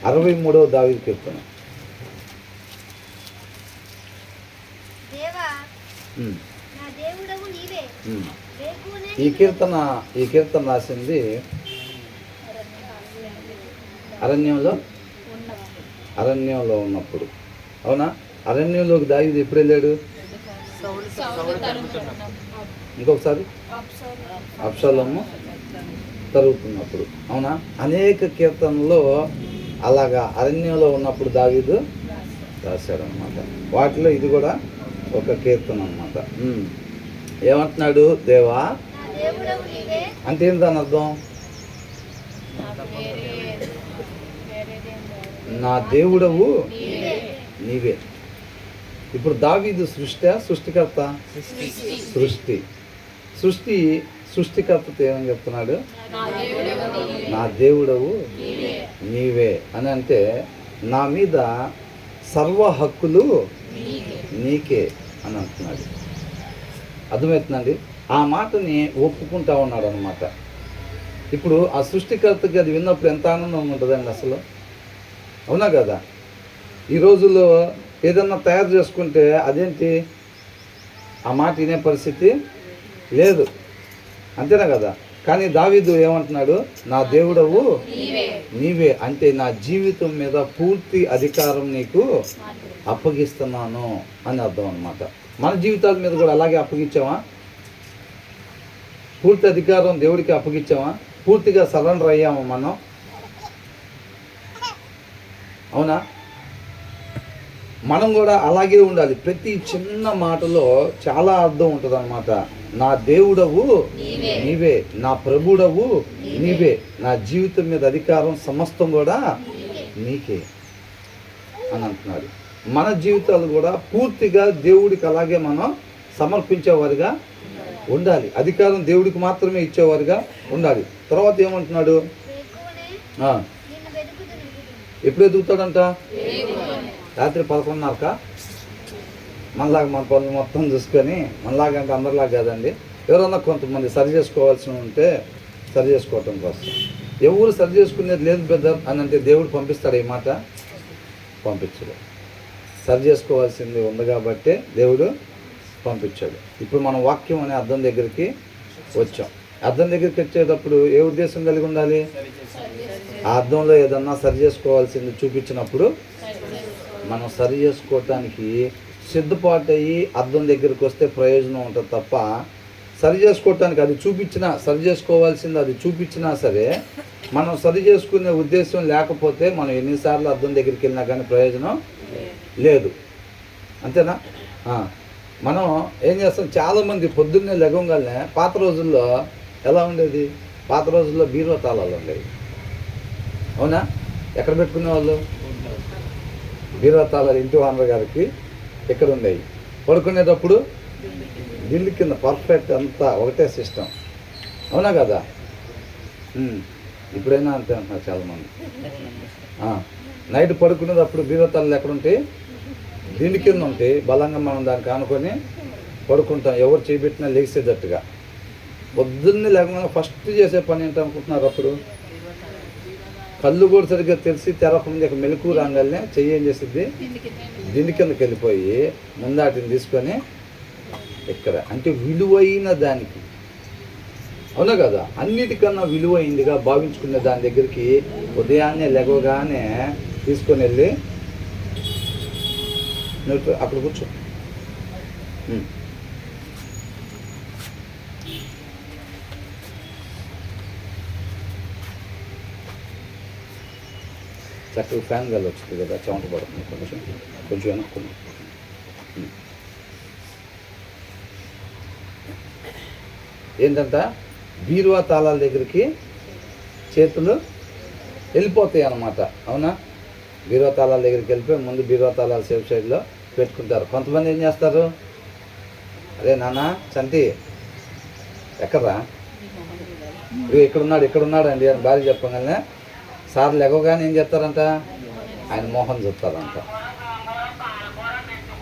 63వ దావీదు కీర్తన. ఈ కీర్తన రాసింది అరణ్యంలో ఉన్నప్పుడు. అవునా? అరణ్యంలోకి దావీదు ఎప్పుడు వెళ్ళాడు? ఇంకొకసారి అబ్షాలోము తరుగుతున్నప్పుడు. అవునా? అనేక కీర్తనలో అలాగా అరణ్యంలో ఉన్నప్పుడు దావీదు రాశాడనమాట. వాటిలో ఇది కూడా ఒక కీర్తన అనమాట. ఏమంటున్నాడు? దేవా అంటే ఏంటి దాని అర్థం? నా దేవుడవు నీవే. ఇప్పుడు దావీదు సృష్టికర్త? సృష్టికర్తతో ఏమని చెప్తున్నాడు? నా దేవుడవు నీవే అని అంటే నా మీద సర్వ హక్కులు నీకే అని అంటున్నాడు. అర్థమవుతుందండి? ఆ మాటని ఒప్పుకుంటా ఉన్నాడు అనమాట. ఇప్పుడు ఆ సృష్టికర్తకి అది విన్నప్పుడు ఎంత ఆనందం ఉంటుందండి అసలు. అవునా కదా? ఈ రోజుల్లో ఏదన్నా తయారు చేసుకుంటే అదేంటి ఆ మాట వినే పరిస్థితి లేదు. అంతేనా కదా? కానీ దావీదు ఏమంటున్నాడు? నా దేవుడవు నీవే అంటే నా జీవితం మీద పూర్తి అధికారం నీకు అప్పగిస్తున్నాను అని అర్థం అనమాట. మన జీవితాల మీద కూడా అలాగే అప్పగించామా? పూర్తి అధికారం దేవుడికి అప్పగించామా? పూర్తిగా సరెండర్ అయ్యామా మనం? అవునా? మనం కూడా అలాగే ఉండాలి. ప్రతి చిన్న మాటలో చాలా అర్థం ఉంటుంది అన్నమాట. నా దేవుడవు నీవే, నా ప్రభుడవు నీవే, నా జీవితం మీద అధికారం సమస్తం కూడా నీకే అని అంటున్నాడు. మన జీవితాలు కూడా పూర్తిగా దేవుడికి అలాగే మనం సమర్పించేవారుగా ఉండాలి. అధికారం దేవుడికి మాత్రమే ఇచ్చేవారుగా ఉండాలి. తర్వాత ఏమంటున్నాడు? ఎప్పుడు ఎదుగుతాడంట? రాత్రి 11:30కా? మనలాగా మన పనులు మొత్తం చూసుకొని, మనలాగా అంటే అందరిలాగా కాదండి. ఎవరన్నా కొంతమంది సరి చేసుకోవాల్సి ఉంటే సరి చేసుకోవటం కోసం. ఎవరు సరి చేసుకునేది లేదు బ్రదర్ అని అంటే దేవుడు పంపిస్తాడు? ఈ మాట పంపించడు. సరి చేసుకోవాల్సింది ఉంది కాబట్టే దేవుడు పంపించాడు. ఇప్పుడు మనం వాక్యం అనే అర్థం దగ్గరికి వచ్చాం. అర్థం దగ్గరికి వచ్చేటప్పుడు ఏ ఉద్దేశం కలిగి ఉండాలి? ఆ అర్థంలో ఏదన్నా సరి చేసుకోవాల్సింది చూపించినప్పుడు మనం సరి చేసుకోవటానికి సిద్ధపాటు అయ్యి అర్థం దగ్గరికి వస్తే ప్రయోజనం ఉంటుంది తప్ప, సరి చేసుకోవటానికి అది చూపించినా, సరి చేసుకోవాల్సింది అది చూపించినా సరే మనం సరి చేసుకునే ఉద్దేశం లేకపోతే మనం ఎన్నిసార్లు అర్థం దగ్గరికి వెళ్ళినా కానీ ప్రయోజనం లేదు. అంతేనా? మనం ఏం చేస్తాం? చాలామంది పొద్దున్నే లెగంగానే, పాత రోజుల్లో ఎలా ఉండేది? పాత రోజుల్లో బీరువా తాళాలు ఉండేవి. అవునా? ఎక్కడ పెట్టుకునేవాళ్ళు? బీరువా తాళాలు ఇంటి ఓనర్ గారికి ఎక్కడ ఉండేవి. పడుకునేటప్పుడు దిల్లు కింద పర్ఫెక్ట్ అంతా ఒకటే సిస్టమ్. అవునా కదా? ఇప్పుడైనా అంతే అంటున్నారు చాలామంది. నైట్ పడుకునేటప్పుడు బీరువా తాళాలు ఎక్కడ ఉంటాయి? దిండి కింద ఉంటాయి. బలంగా మనం దానికి ఆనుకొని పడుకుంటాం, ఎవరు చేయబెట్టినా లేచేటట్టుగా. పొద్దున్నే లేకుండా ఫస్ట్ చేసే పని ఏంటనుకుంటున్నారు? అప్పుడు కళ్ళు కూడా సరిగ్గా తెలిసి తెరకుండా ఇక మెలకు రాగానే చెయ్యి ఏం చేసిద్ది? దిండి కిందకి వెళ్ళిపోయి ముందాటిని తీసుకొని ఇక్కడ అంటే విలువైన దానికి, అవునా కదా, అన్నిటికన్నా విలువైందిగా భావించుకునే దాని దగ్గరికి ఉదయాన్నే లెగవగానే తీసుకొని వెళ్ళి నువ్వు అక్కడ కూర్చో. చక్కగా ఫ్యాన్ గాలి వచ్చింది కదా, చెమట పడుతుంది. కొంచెం వెనక్కున్నాం. ఏంటంట? బీరువా తాళాల దగ్గరికి చేతులు వెళ్ళిపోతాయి అన్నమాట. అవునా? బీరువా తాళాల దగ్గరికి వెళ్ళిపోయి ముందు బీరువా తాళాలు సేఫ్ సైడ్లో పెట్టుకుంటారు. కొంతమంది ఏం చేస్తారు? అరే నాన్న చంటి ఎక్కడ్రా, ఇక్కడున్నాడు అండి అని భార్య చెప్పగానే సార్ లెగవగానే ఏం చేస్తారంట? ఆయన మోహం చూస్తారంట.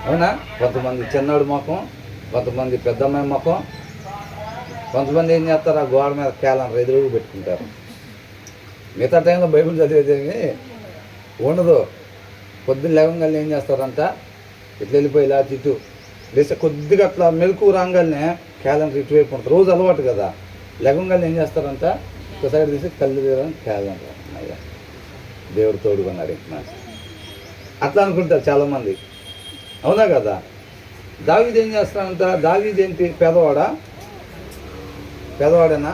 అవునా? కొంతమంది చిన్నాడు ముఖం, కొంతమంది పెద్దమ్మాయి ముఖం, కొంతమంది ఏం చేస్తారు? ఆ గోడ మీద క్యాలెండర్ ఎదురుగా పెట్టుకుంటారు. మిగతా టైంలో బైబిల్ చదివేదేమి ఉండదు. పొద్దున్న లేవగానే ఏం చేస్తారంట, ఇట్లా వెళ్ళిపోయి ఇలా ఇటు లేస్తే కొద్దిగా అట్లా మెలకు రాగానే క్యాలెండర్ ఇటువైపు ఉంటుంది. రోజు అలవాటు కదా. లేవగానే ఏం చేస్తారంట, ఒకసారి తీసి కళ్ళు తీయడం క్యాలెండర్, అయ్యా దేవుడు తోడుకున్నాడు ఇంకా అట్లా అనుకుంటారు చాలామంది. అవునా కదా? దావీదు ఏం చేస్తాడంట, దావీదు ఏంటి, పేదవాడేనా,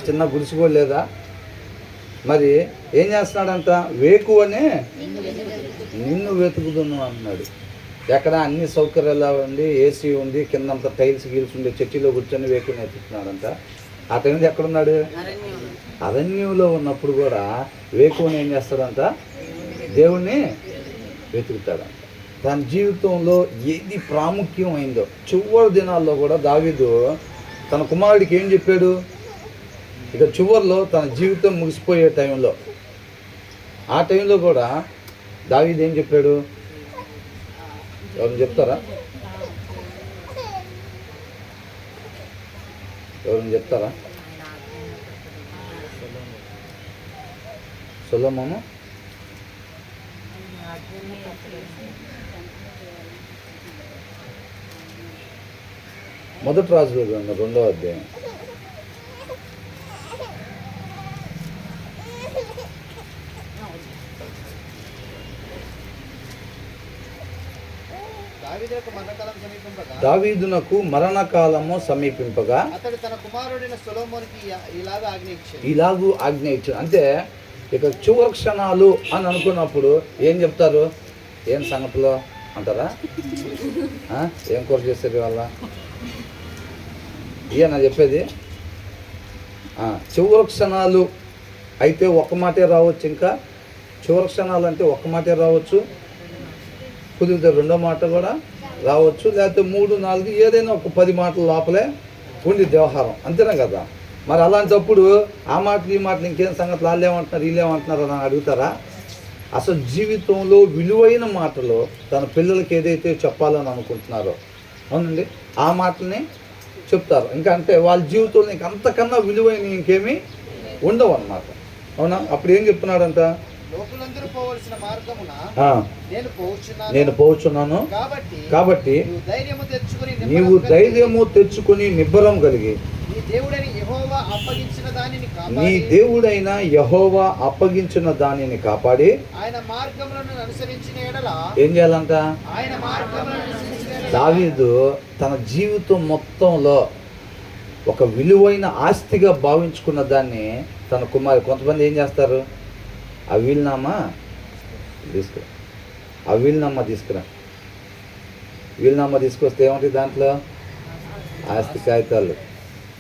చిన్న గుడిసిగోడు లేదా? మరి ఏం చేస్తున్నాడంట, వేకువనే నిన్ను వెతుకుదును అన్నాడు. ఎక్కడ అన్ని సౌకర్యాలు ఉండి, ఏసీ ఉంది, కిందంతా టైల్స్ గీల్స్ ఉండి, చర్చిలో కూర్చొని వేకుని వెతుకుతున్నాడంట. ఆ టైంలో ఎక్కడున్నాడు? అరణ్యంలో ఉన్నప్పుడు కూడా వేకువని ఏం చేస్తాడంట, దేవుణ్ణి వెతుకుతాడంట. తన జీవితంలో ఏది ప్రాముఖ్యం అయిందో చివరి దినాల్లో కూడా దావీదు తన కుమారుడికి ఏం చెప్పాడు, ఇక చివరిలో తన జీవితం ముగిసిపోయే టైంలో, ఆ టైంలో కూడా దావీదు ఏం చెప్పాడు? ఎవరు చెప్తారా? సొలొమోను మొదటి రాజుల గ్రంథం 2వ అధ్యాయం. దావీదునకు మరణకాలము సమీపింపగా అతడు తన కుమారుడైన సొలొమోనుకి ఇలాగూ ఆజ్ఞ ఇచ్చాడు. అంటే ఇక చివరి క్షణాలు అని అనుకున్నప్పుడు ఏం చెప్తారు, ఏం సంగతిలో అంటారా? ఏం కూర చేస్తారు వాళ్ళ, నా చెప్పేది. చివరి క్షణాలు అయితే ఒక్క మాటే రావచ్చు. ఇంకా చివరి క్షణాలు అంటే ఒక్క మాటే రావచ్చు, కుదిరితే 2వ మాట కూడా రావచ్చు, లేకపోతే 3, 4 ఏదైనా ఒక 10 మాటల లోపలే ఉండి వ్యవహారం, అంతేనా కదా? మరి అలాంటప్పుడు ఆ మాటలు ఈ మాటలు ఇంకేం సంగతులు, వాళ్ళు ఏమంటున్నారు వీళ్ళు ఏమంటున్నారు అని అడుగుతారా? అసలు జీవితంలో విలువైన మాటలు తన పిల్లలకి ఏదైతే చెప్పాలని అనుకుంటున్నారో, అవునండి, ఆ మాటల్ని చెప్తారు. ఇంకా అంటే వాళ్ళ జీవితంలో ఇంక అంతకన్నా విలువైన ఇంకేమీ ఉండవు అన్నమాట. అవునా? అప్పుడు ఏం చెప్తున్నాడంట, నేను పోవచ్చున్నాను కాబట్టి నీవు ధైర్యము తెచ్చుకుని నిబ్బరం కలిగి నీ దేవుడైన యెహోవా అప్పగించిన దానిని కాపాడి ఆయన మార్గములను అనుసరించిన యెడల ఏం చేయాలంట? దావీదు తన జీవితం మొత్తంలో ఒక విలువైన ఆస్తిగా భావించుకున్న దాన్ని తన కుమారు, కొంతమంది ఏం చేస్తారు, ఆ వీలునామా తీసుకురా, వీలునామా తీసుకొస్తే ఏమంటుంది దాంట్లో? ఆస్తి కాగితాలు,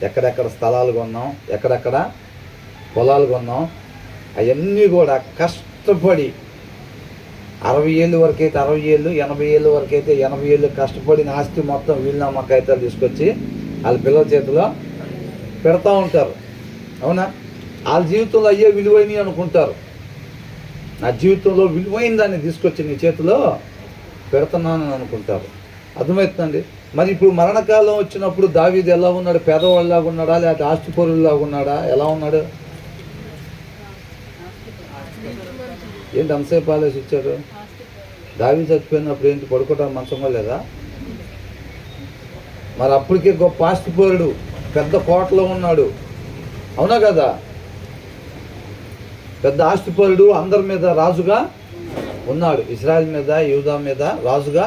ఎక్కడెక్కడ స్థలాలు కొన్నాం, ఎక్కడెక్కడ పొలాలు కొన్నాం, అవన్నీ కూడా కష్టపడి 60 ఏళ్ళ వరకు అయితే 60 ఏళ్ళు, 80 ఏళ్ళ వరకు అయితే 80 ఏళ్ళు కష్టపడిన ఆస్తి మొత్తం వీలునామా కాగితాలు తీసుకొచ్చి వాళ్ళ పిల్లల చేతిలో పెడతా ఉంటారు. అవునా? వాళ్ళ జీవితంలో అయ్యే విలువైనవి అనుకుంటారు. నా జీవితంలో విలువైన దాన్ని తీసుకొచ్చి నీ చేతిలో పెడుతున్నానని అనుకుంటారు. అర్థమవుతుందండి? మరి ఇప్పుడు మరణకాలం వచ్చినప్పుడు దావీదు ఎలా ఉన్నాడు? పేదవాళ్ళలాగా ఉన్నాడా, లేకపోతే ఆస్తిపరులాగా ఉన్నాడా? ఎలా ఉన్నాడు? ఏంటి అంతసేపు ఆలోచి ఇచ్చారు? దావీదు చచ్చిపోయినప్పుడు ఏంటి, పడుకోవడానికి మంచంగా లేదా? మరి అప్పటికే గొప్ప ఆస్తిపరుడు, పెద్ద కోటలో ఉన్నాడు. అవునా కదా? పెద్ద ఆస్తిపరుడు, అందరి మీద రాజుగా ఉన్నాడు, ఇశ్రాయేల్ మీద యూదా మీద రాజుగా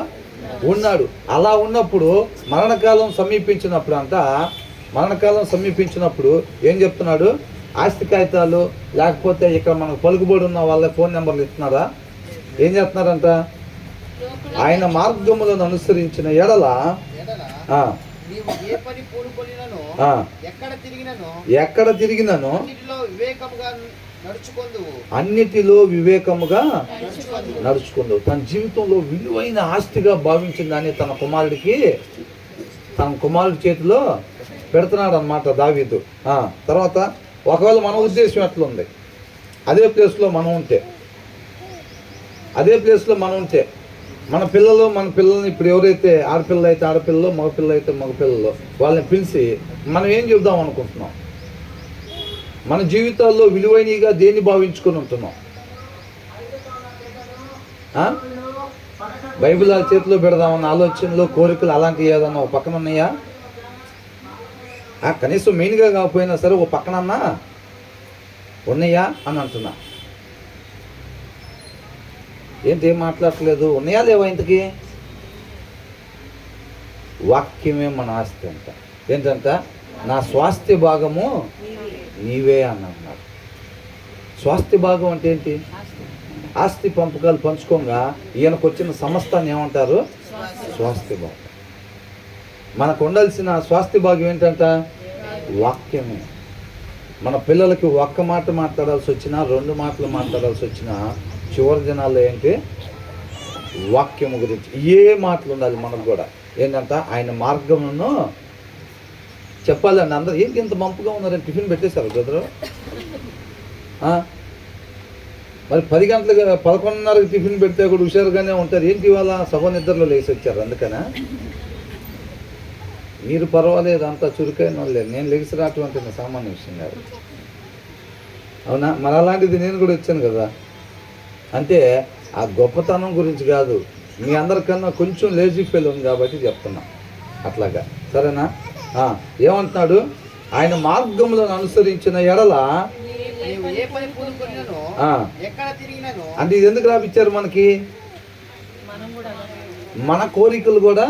ఉన్నాడు. అలా ఉన్నప్పుడు మరణకాలం సమీపించినప్పుడు ఏం చెప్తున్నాడు? ఆస్తి కాగితాలు లేకపోతే ఇక్కడ మనకు పలుకుబడి ఉన్న వాళ్ళ ఫోన్ నెంబర్లు ఇస్తున్నారా? ఏం చెప్తున్నారంట? ఆయన మార్గములను అనుసరించిన ఎడల ఎక్కడ తిరిగినను అన్నిటిలో వివేకముగా నడుచుకుందు. తన జీవితంలో విలువైన ఆస్తిగా భావించిన దాన్ని తన కుమారుడి చేతిలో పెడుతున్నాడు అన్నమాట దావీదు. తర్వాత ఒకవేళ మన ఉద్దేశం ఎట్లుంది, అదే ప్లేస్లో మనం ఉంటే మన పిల్లల్ని ఇప్పుడు ఎవరైతే ఆడపిల్లలు అయితే ఆడపిల్లలు, మగపిల్లలు అయితే మగపిల్లలు, వాళ్ళని పిలిచి మనం ఏం చెబుదాం అనుకుంటున్నాం? మన జీవితాల్లో విలువైనగా దేన్ని భావించుకొని ఉంటున్నాం? ఆ? బైబిల్ ఆ చేతిలో పెడదామన్న ఆలోచనలు కోరికలు అలాంటివి ఏదన్నా ఒక పక్కన ఉన్నాయా? కనీసం మెయిన్గా కాకపోయినా సరే ఓ పక్కనన్నా ఉన్నాయా అని అంటున్నా. ఏంటి ఏం మాట్లాడట్లేదు? ఉన్నాయా లేవా? ఇంతకీ వాక్యమే మన ఆస్తి అంట. ఏంటంట? నా స్వాస్థ్య భాగము నీవే అని అన్నాడు. స్వాస్థ్య భాగం అంటే ఏంటి? ఆస్తి పంపకాలు పంచుకోగా ఈయనకు వచ్చిన సమస్తాన్ని ఏమంటారు? స్వాస్థ్య భాగం. మనకు ఉండాల్సిన స్వాస్థ్య భాగం ఏంటంట? వాక్యమే. మన పిల్లలకి ఒక్క మాట మాట్లాడాల్సి వచ్చినా, 2 మాటలు మాట్లాడాల్సి వచ్చినా, చివరి దినాల్లో ఏంటి? వాక్యము గురించి ఏ మాటలు ఉండాలి మనకు కూడా. ఏంటంట? ఆయన మార్గమును చెప్పాలండి. అందరూ ఏంటి ఇంత మంపుగా ఉన్నారని టిఫిన్ పెట్టేశారు బ్రదరు? మరి 10 గంటలకు 11:30కి టిఫిన్ పెడితే కూడా హుషారుగానే ఉంటారు. ఏంటి ఇవాళ సభ నిద్రలో లేచి వచ్చారు? అందుకనా? మీరు పర్వాలేదు, అంతా చురుకైన వాళ్ళే. నేను లెగిసి రావటం అంటే సామాన్య విషయం కాదు. అవునా? మరి అలాంటిది నేను కూడా వచ్చాను కదా. అంటే ఆ గొప్పతనం గురించి కాదు, మీ అందరికన్నా కొంచెం లేజీ ఫెయిల్ ఉంది కాబట్టి చెప్తున్నా అట్లాగా. సరేనా? ఏమంటున్నాడు? ఆయన మార్గములను అనుసరించిన ఎడల అంటే ఇది ఎందుకు రాపిచ్చారు మనకి? మన కోరికలు కూడా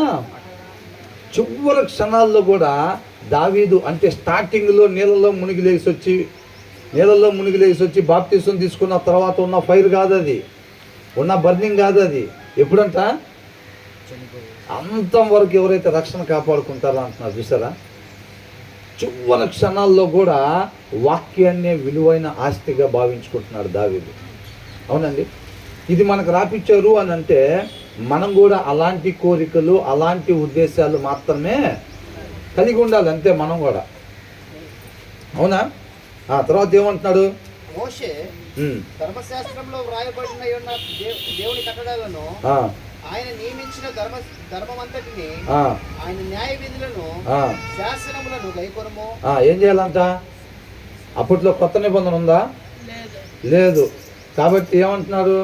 చివరి క్షణాల్లో కూడా దావీదు అంటే స్టార్టింగ్లో నీళ్ళలో మునిగి లేచి వచ్చి బాప్తిసం తీసుకున్న తర్వాత ఉన్న ఫైర్ కాదు అది, ఉన్న బర్నింగ్ కాదు అది. ఎప్పుడంట? అంతం వరకు ఎవరైతే రక్షణ కాపాడుకుంటారో అంటున్నారు. చూసారా? చివరి క్షణాల్లో కూడా వాక్యాన్నే విలువైన ఆస్తిగా భావించుకుంటున్నాడు దావీదు. అవునండి. ఇది మనకు రాపిచ్చారు అని అంటే మనం కూడా అలాంటి కోరికలు, అలాంటి ఉద్దేశాలు మాత్రమే కలిగి ఉండాలి. అంతే మనం కూడా. అవునా? తర్వాత ఏమంటున్నాడు? మోషే ధర్మశాస్త్రంలో వ్రాయబడిన దేవుని కట్టడాలను, ఆయన నియమించిన ధర్మమంతటిని, ఆయన న్యాయ విధులను, శాసనములను గైకొనుము. ఏం చేయాలంట? అప్పట్లో కొత్త నిబంధన ఉందా? లేదు. కాబట్టి ఏమంటున్నారు?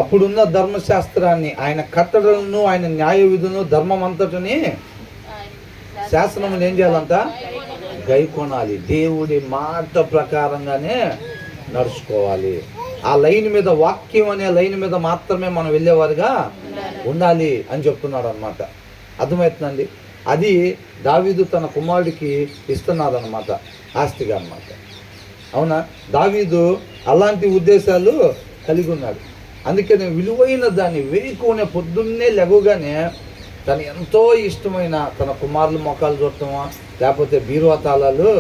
అప్పుడున్న ధర్మశాస్త్రాన్ని, ఆయన కట్టడలను, ఆయన న్యాయ విధులను, ధర్మం అంతటిని, శాసనములు ఏం చేయాలంట? గైకొనాలి. దేవుడి మాట ప్రకారంగానే నడుచుకోవాలి. ఆ లైన్ మీద, వాక్యం అనే లైన్ మీద మాత్రమే మనం వెళ్ళేవారుగా ఉండాలి అని చెప్తున్నాడు అనమాట. అర్థమవుతుందండి? అది దావీదు తన కుమారుడికి ఇస్తున్నాడు అనమాట, ఆస్తిగా అనమాట. అవునా? దావీదు అలాంటి ఉద్దేశాలు కలిగి ఉన్నాడు. అందుకని విలువైన దాన్ని వేకునే పొద్దున్నే లెగగానే తను ఎంతో ఇష్టమైన తన కుమారుల మొక్కలు చూడటమా, లేకపోతే బీరువా తాళాలు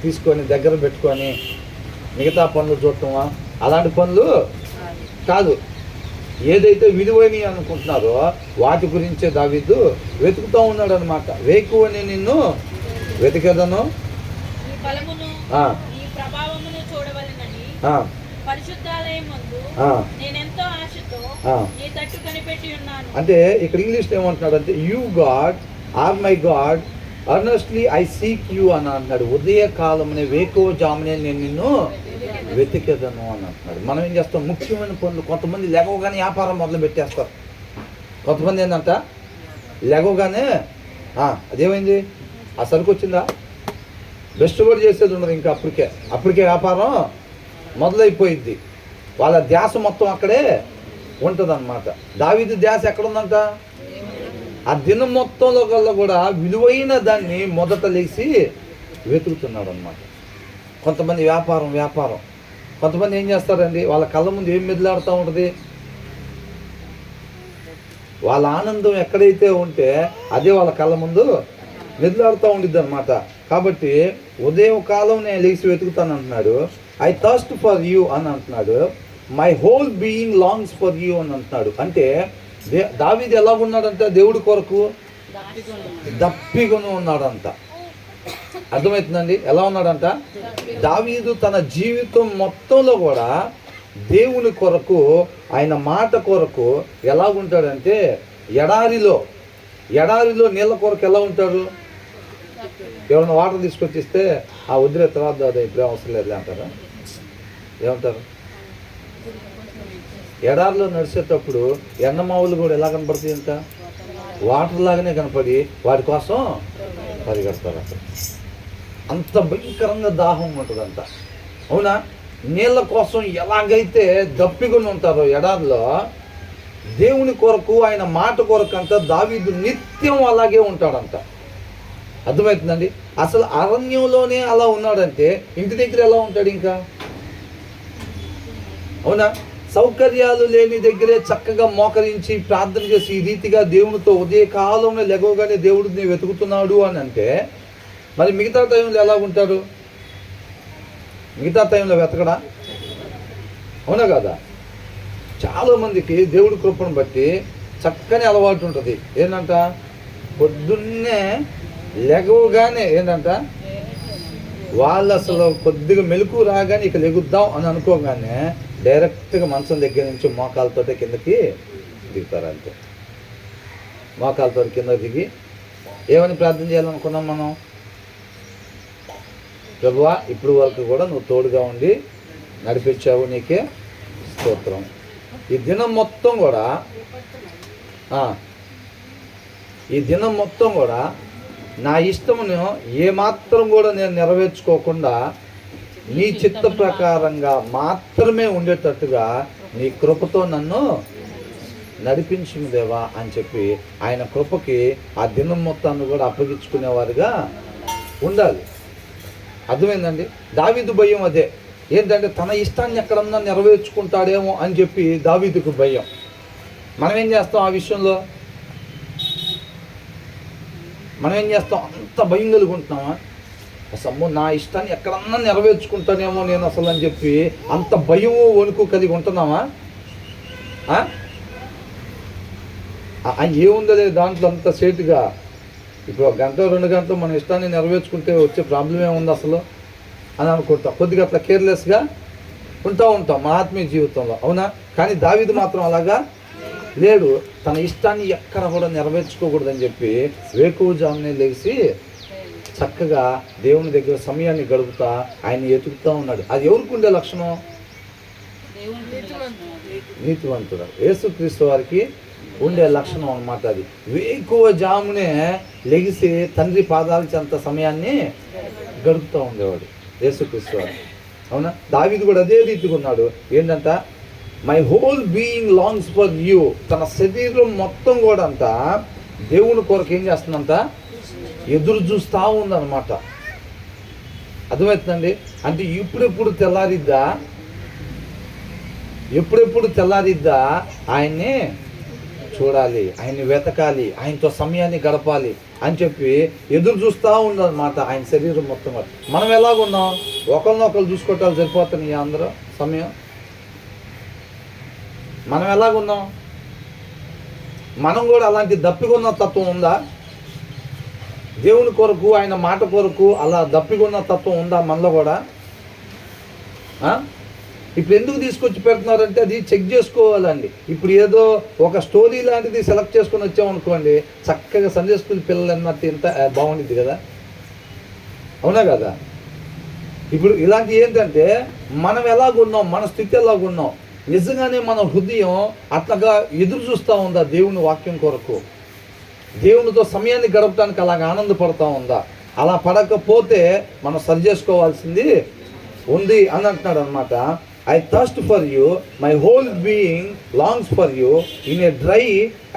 తీసుకొని దగ్గర పెట్టుకొని మిగతా పనులు చూడటమా, అలాంటి పనులు కాదు. ఏదైతే విలువైనవి అనుకుంటున్నారో వాటి గురించే దావీదు వెతుకుతూ ఉన్నాడు అనమాట. వేకువని నిన్ను వెతికేదను, అంటే ఇక్కడ ఇంగ్లీష్లో ఏమంటున్నాడు అంటే, you God are my God earnestly I seek you అని అంటున్నాడు. ఉదయకాలమునే వేకువ జామునే నేను నిన్ను వెతికేదను అని అంటున్నాడు. మనం ఏం చేస్తాం? ముఖ్యమైన పనులు, కొంతమంది లెగవగానే వ్యాపారం మొదలు పెట్టేస్తారు. కొంతమంది ఏంటంట లెగవగానే అదేమైంది, ఆ సరుకు వచ్చిందా, బెస్ట్ కూడా చేసేది ఉండదు. ఇంకా అప్పటికే వ్యాపారం మొదలైపోయిద్ది. వాళ్ళ ధ్యాస మొత్తం అక్కడే ఉంటుంది అన్నమాట. దావీదు ధ్యాస ఎక్కడుందంట? ఆ దినం మొత్తంలో కల్లా కూడా విలువైన దాన్ని మొదట లేచి వెతుకుతున్నాడు అనమాట. కొంతమంది వ్యాపారం, కొంతమంది ఏం చేస్తారండి, వాళ్ళ కళ్ళ ముందు ఏం మెదిలాడుతూ ఉంటుంది? వాళ్ళ ఆనందం ఎక్కడైతే ఉంటే అదే వాళ్ళ కళ్ళ ముందు మెదిలాడుతూ ఉండిద్ది అనమాట. కాబట్టి ఉదయం కాలం నేను లేచి వెతుకుతాను అంటున్నాడు. ఐ థర్స్ట్ ఫర్ యూ అని అంటున్నాడు. My whole being longs for you అని అంటున్నాడు. అంటే దావీదు ఎలా ఉన్నాడంటే దేవుడి కొరకు దప్పికొని ఉన్నాడంట. అర్థమవుతుందండి? ఎలా ఉన్నాడంట? దావీదు తన జీవితం మొత్తంలో కూడా దేవుని కొరకు, ఆయన మాట కొరకు ఎలా ఉంటాడంటే, ఎడారిలో నీళ్ళ కొరకు ఎలా ఉంటాడు? ఎవరైనా వాటర్ తీసుకొచ్చిస్తే వదిలే తర్వాత ఇప్పుడే అవసరం లేదు అంటారా? ఏమంటారు? ఎడారిలో నడిచేటప్పుడు ఎండమావులు కూడా ఎలా కనపడుతుంది అంట, వాటర్ లాగానే కనపడి వాటి కోసం పరిగెడతారు. అక్కడ అంత భయంకరంగా దాహం ఉంటుందంట. అవునా? నీళ్ళ కోసం ఎలాగైతే దప్పికొని ఉంటారో ఎడారిలో, దేవుని కొరకు ఆయన మాట కొరకు అంట దావీదు నిత్యం అలాగే ఉంటాడంట. అర్థమవుతుందండి? అసలు అరణ్యంలోనే అలా ఉన్నాడంటే ఇంటి దగ్గర ఎలా ఉంటాడు ఇంకా? అవునా? సౌకర్యాలు లేని దగ్గరే చక్కగా మోకరించి ప్రార్థన చేసి ఈ రీతిగా దేవునితో ఉదయకాలంలో లెగవగానే దేవుడిని వెతుకుతున్నాడు అని అంటే, మరి మిగతా టైంలో ఎలా ఉంటాడు? మిగతా టైంలో వెతకడా? అవునా కదా? చాలామందికి దేవుడి కృపను బట్టి చక్కని అలవాటు ఉంటుంది. ఏంటంట, పొద్దున్నే లెగవగానే ఏంటంట, వాళ్ళు అసలు కొద్దిగా మెలకు రాగానే ఇక లెగుద్దాం అని అనుకోగానే డైరెక్ట్గా మంచం దగ్గర నుంచి మోకాలతోటే కిందకి దిగుతారు. అంతే, మోకాలతో కింద దిగి ఏమని ప్రార్థన చేయాలనుకున్నాం మనం? ప్రభువా, ఇప్పుడు వరకు కూడా నువ్వు తోడుగా ఉండి నడిపించావు, నీకే స్తోత్రం. ఈ దినం మొత్తం కూడా నా ఇష్టమును ఏమాత్రం కూడా నేను నెరవేర్చుకోకుండా నీ చిత్త ప్రకారంగా మాత్రమే ఉండేటట్టుగా నీ కృపతో నన్ను నడిపించుము దేవా అని చెప్పి ఆయన కృపకి ఆ దినం మొత్తాన్ని కూడా అప్పగించుకునేవారుగా ఉండాలి. అర్థమైందండి? దావీదు భయం అదే. ఏంటంటే తన ఇష్టాన్ని ఎక్కడన్నా నెరవేర్చుకుంటాడేమో అని చెప్పి దావీదుకు భయం. మనం ఏం చేస్తాం ఆ విషయంలో? మనం ఏం చేస్తాం? అంత భయం కలుగుంటున్నామా? అసలు నా ఇష్టాన్ని ఎక్కడన్నా నెరవేర్చుకుంటానేమో నేను అసలు అని చెప్పి అంత భయము వణుకు కలిగి ఉంటున్నామా? ఏముందలే దాంట్లో అంత సేటుగా. ఇప్పుడు 1 గంట 2 గంటలు మన ఇష్టాన్ని నెరవేర్చుకుంటే వచ్చే ప్రాబ్లం ఏముంది అసలు అని అనుకుంటాం. కొద్దిగా అట్లా కేర్లెస్గా ఉంటాం మన ఆత్మీయ జీవితంలో. అవునా? కానీ దావీదు మాత్రం అలాగా లేడు. తన ఇష్టాన్ని ఎక్కడ కూడా నెరవేర్చుకోకూడదని చెప్పి వేకువజామునే లేచి చక్కగా దేవుని దగ్గర సమయాన్ని గడుపుతా ఆయన ఎతుకుతూ ఉన్నాడు. అది ఎవరికి ఉండే లక్షణం? నీతివంతుడు యేసుక్రీస్తు వారికి ఉండే లక్షణం అన్నమాట. అది వేకువజామునే లెగిసి తండ్రి పాదాల చెంత సమయాన్ని గడుపుతూ ఉండేవాడు యేసుక్రీస్తు వారు. అవునా? దావీదు కూడా అదే రీతిగా ఉన్నాడు. ఏంటంట, my whole being longs for you. తన శరీరం మొత్తం కూడా అంట దేవుని కొరకు ఏం చేస్తుందంట, ఎదురు చూస్తూ ఉందన్నమాట. అర్థమవుతుందండి? అంటే ఎప్పుడెప్పుడు తెల్లారిద్దా ఆయన్ని చూడాలి, ఆయన్ని వెతకాలి, ఆయనతో సమయాన్ని గడపాలి అని చెప్పి ఎదురు చూస్తూ ఉందన్నమాట ఆయన శరీరం మొత్తం. మనం ఎలాగున్నాం? ఒకరినొకరు చూసుకోవటాలు సరిపోతున్నాయి అందరూ సమయం. మనం ఎలాగున్నాం? మనం కూడా అలాంటి దప్పికొన్న తత్వం ఉందా? దేవుని కొరకు ఆయన మాట కొరకు అలా దప్పికొన్న తత్వం ఉందా మనలో కూడా? ఇప్పుడు ఎందుకు తీసుకొచ్చి పెడుతున్నారంటే అది చెక్ చేసుకోవాలండి. ఇప్పుడు ఏదో ఒక స్టోరీ లాంటిది సెలెక్ట్ చేసుకొని వచ్చామనుకోండి, చక్కగా సండే స్కూల్ పిల్లలు అన్నట్టు ఇంత బాగుండిద్ది కదా. అవునా కదా? ఇప్పుడు ఇలాంటి ఏంటంటే మనం ఎలాగున్నాం, మన స్థితి ఎలాగున్నాం, నిజంగానే మన హృదయం అట్లాగా ఎదురు చూస్తూ ఉందా దేవుని వాక్యం కొరకు? దేవునితో సమయాన్ని గడపడానికి అలాగ ఆనందపడుతూ ఉందా? అలా పడకపోతే మనం సరి చేసుకోవాల్సింది ఉంది అని అంటున్నాడు అనమాట. I thirst for you, my whole being longs for you in a dry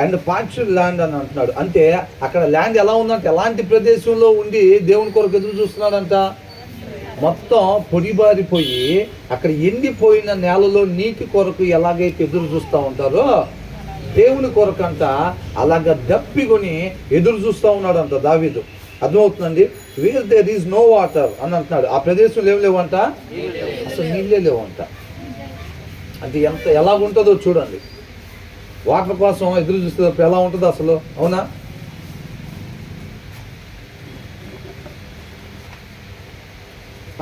and parched land అని అంటున్నాడు. అంటే అక్కడ ల్యాండ్ ఎలా ఉందంటే, ఎలాంటి ప్రదేశంలో ఉండి దేవుని కొరకు ఎదురు చూస్తున్నాడంట, మొత్తం పొడిబారిపోయి అక్కడ ఎండిపోయిన నేలలో నీటి కొరకు ఎలాగైతే ఎదురు చూస్తూ ఉంటారో దేవుని కొరకు అంట అలాగ దప్పికొని ఎదురు చూస్తూ ఉన్నాడంట దావీదు. అర్థమవుతుందండి? Where there is no water అని అంటున్నాడు. ఆ ప్రదేశంలో ఏం లేవంట, అసలు నీళ్ళే లేవంట. అంటే ఎలాగుంటుందో చూడండి. వాటర్ కోసం ఎదురు చూస్తే ఎలా ఉంటుందో అసలు. అవునా?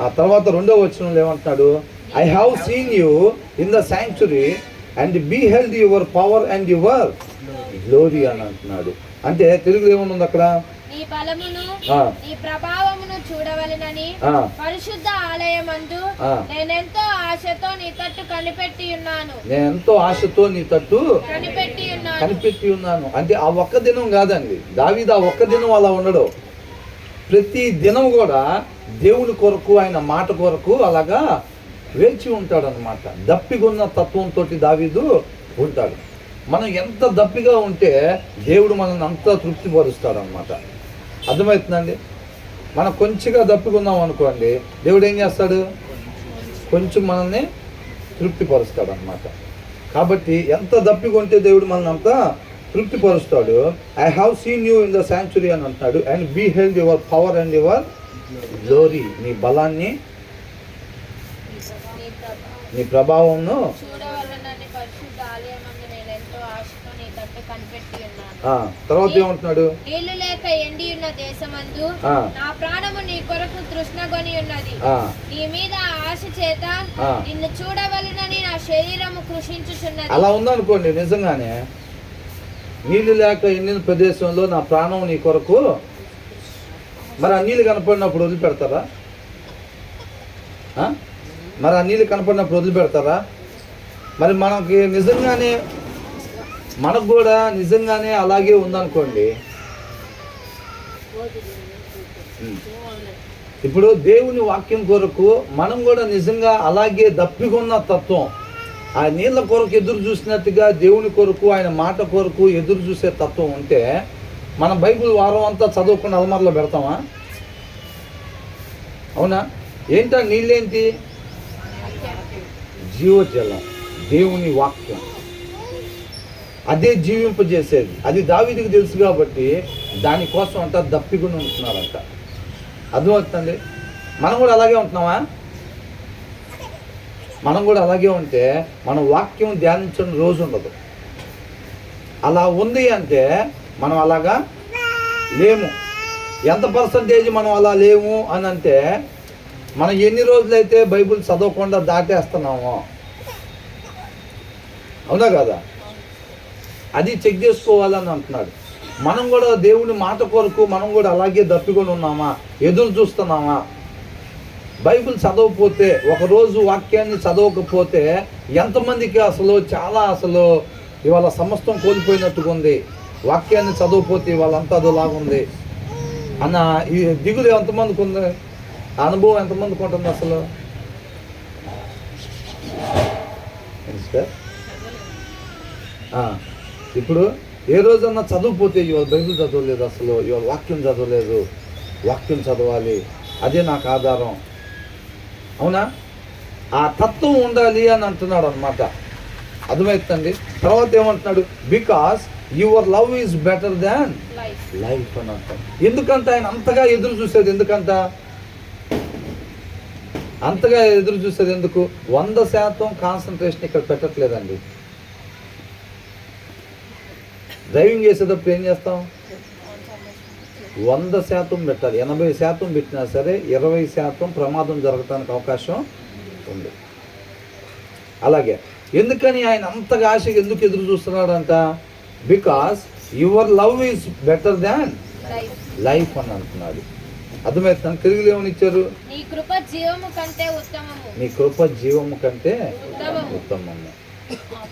ఆ తర్వాత 2వ వచనంలో ఏమంటున్నాడు, I have seen you in the sanctuary and beheld your power and your glory అని అంటున్నాడు. అంటే తెలుగులో ఏముంది అక్కడ, నీ బలమును నీ ప్రభావమును చూడవలెనని పరిశుద్ధ ఆలయమందు నేనెంతో ఆశతో నీ తట్టు కనిపెట్టి ఉన్నాను. నేను ఎంతో ఆశతో నీ తట్టు కనిపెట్టి ఉన్నాను. అంటే ఆ ఒక్క దినం కాదండి, దావీదు ఆ ఒక్క దినం అలా ఉండడు. ప్రతి దినం కూడా దేవుని కొరకు, ఆయన మాట కొరకు అలాగా వేచి ఉంటాడు అన్నమాట. దప్పిగొన్న తత్వంతో దావీదు ఉంటాడు. మనం ఎంత దప్పిగా ఉంటే దేవుడు మనల్ని అంత తృప్తిపరుస్తాడు అన్నమాట. అర్థమవుతుందండి? మనం కొంచెంగా దప్పికున్నాం అనుకోండి, దేవుడు ఏం చేస్తాడు? కొంచెం మనల్ని తృప్తిపరుస్తాడు అన్నమాట. కాబట్టి ఎంత దప్పికొంటే దేవుడు మనల్ని అంత తృప్తిపరుస్తాడు. I have seen you in the sanctuary అని అంటున్నాడు. And beheld your power and your glory. నీ బలాన్ని, నీ ప్రభావంను చూడవలనని పరిశుద్ధ ఆలయమందు నేను ఎంతో ఆశతో నీ తట్టు కనిపెట్టి ఉన్నాను. తర్వాత ఏమంటున్నాడు? నీళ్లు లేక ఎండి ఉన్న దేశమందు నా ప్రాణము నీ కొరకు తృష్ణగొని ఉన్నది. నీ మీద ఆశ చేత నిన్ను చూడవలనని నా శరీరము కృషించుచున్నది. అలా ఉందనుకోండి, నిజంగానే నీళ్లు లేక ఎండిన ప్రదేశంలో నా ప్రాణం నీ కొరకు. మరి ఆ నీళ్ళు కనపడినప్పుడు వదిలిపెడతారా? మరి ఆ నీళ్ళు కనపడినప్పుడు వదిలిపెడతారా? మరి మనకు కూడా నిజంగానే అలాగే ఉందనుకోండి. ఇప్పుడు దేవుని వాక్యం కొరకు మనం కూడా నిజంగా అలాగే దప్పికొన్న తత్వం, ఆ నీళ్ళ కొరకు ఎదురు చూసినట్టుగా దేవుని కొరకు, ఆయన మాట కొరకు ఎదురు చూసే తత్వం ఉంటే మనం బైబిల్ వారం అంతా చదువుకుని అలమార్లో పెడతామా? అవునా? ఏంటా నీళ్ళేంటి? జీవజలం, దేవుని వాక్యం. అదే జీవింపజేసేది. అది దావీదుకు తెలుసు కాబట్టి దానికోసం అంట దప్పికొని ఉంటున్నారంట. అర్థమవుతుందండి? మనం కూడా అలాగే ఉంటున్నామా? మనం కూడా అలాగే ఉంటే మనం వాక్యం ధ్యానించని రోజు ఉండదు. అలా ఉంది అంటే మనం అలాగా లేము. ఎంత పర్సంటేజ్ మనం అలా లేము అని అంటే మనం ఎన్ని రోజులైతే బైబిల్ చదవకుండా దాటేస్తున్నామో. అవునా కదా? అది చెక్ చేసుకోవాలని అంటున్నాడు. మనం కూడా దేవుని మాట కొరకు మనం కూడా అలాగే దప్పికొని ఉన్నామా? ఎదురు చూస్తున్నామా? బైబిల్ చదవకపోతే, ఒకరోజు వాక్యాన్ని చదవకపోతే ఎంతమందికి అసలు ఇవాళ సమస్తం కోల్పోయినట్టుగా ఉంది. వాక్యాన్ని చదవకపోతే ఇవాళంతా అదోలాగుంది అన్న ఈ దిగులు ఎంతమందికి ఉంది? అనుభవం ఎంతమందికి ఉంటుంది అసలు? ఇప్పుడు ఏ రోజన్నా చదవకపోతే ఇవాళ బైబిల్ చదవలేదు, అసలు ఇవాళ వాక్యం చదవలేదు, వాక్యం చదవాలి, అదే నాకు ఆధారం. అవునా? ఆ తత్వం ఉండాలి అని అంటున్నాడు అనమాట. అర్థమవుతుందండి? తర్వాత ఏమంటున్నాడు? Because your love is better than life అని అంటాడు. ఎందుకంటే ఆయన అంతగా ఎదురు చూసేది అంతగా ఎదురు చూసేది ఎందుకు? 100% కాన్సన్ట్రేషన్ ఇక్కడ పెట్టట్లేదండి. డ్రైవింగ్ చేసేటప్పుడు ఏం చేస్తాం? 100% పెట్టాలి. 80% పెట్టినా సరే 20% ప్రమాదం జరగటానికి అవకాశం ఉంది. అలాగే ఎందుకని ఆయన అంతగా ఆశగా ఎందుకు ఎదురు చూస్తున్నాడంట? Because your love is better than life అని అంటున్నాడు. అర్థమవుతుంది? తెలుగులో ఏమని ఇచ్చారు? నీ కృప జీవము కంటే ఉత్తమము.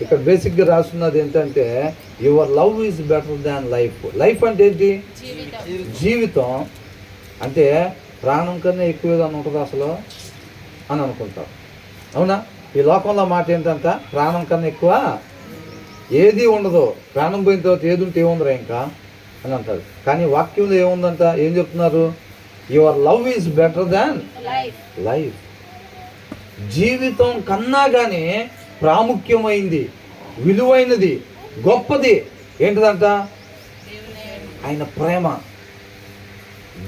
ఇక్కడ బేసిక్గా రాస్తున్నది ఏంటంటే your love is better than life. Life అంటే ఏంటి? జీవితం. అంటే ప్రాణం కన్నా ఎక్కువ ఏదైనా ఉంటుంది అసలు అని అనుకుంటాం. అవునా? ఈ లోకంలో మాట ఏంటంట? ప్రాణం కన్నా ఎక్కువ ఏది ఉండదు. ప్రాణం పోయిన తర్వాత ఏది ఉంటే ఏముందిరా ఇంకా అని అంటారు. కానీ వాక్యంలో ఏముందంట? ఏం చెప్తున్నారు? Your love is better than life. జీవితం కన్నా కానీ ప్రాముఖ్యమైంది, విలువైనది, గొప్పది ఏంటిదంట? ఆయన ప్రేమ.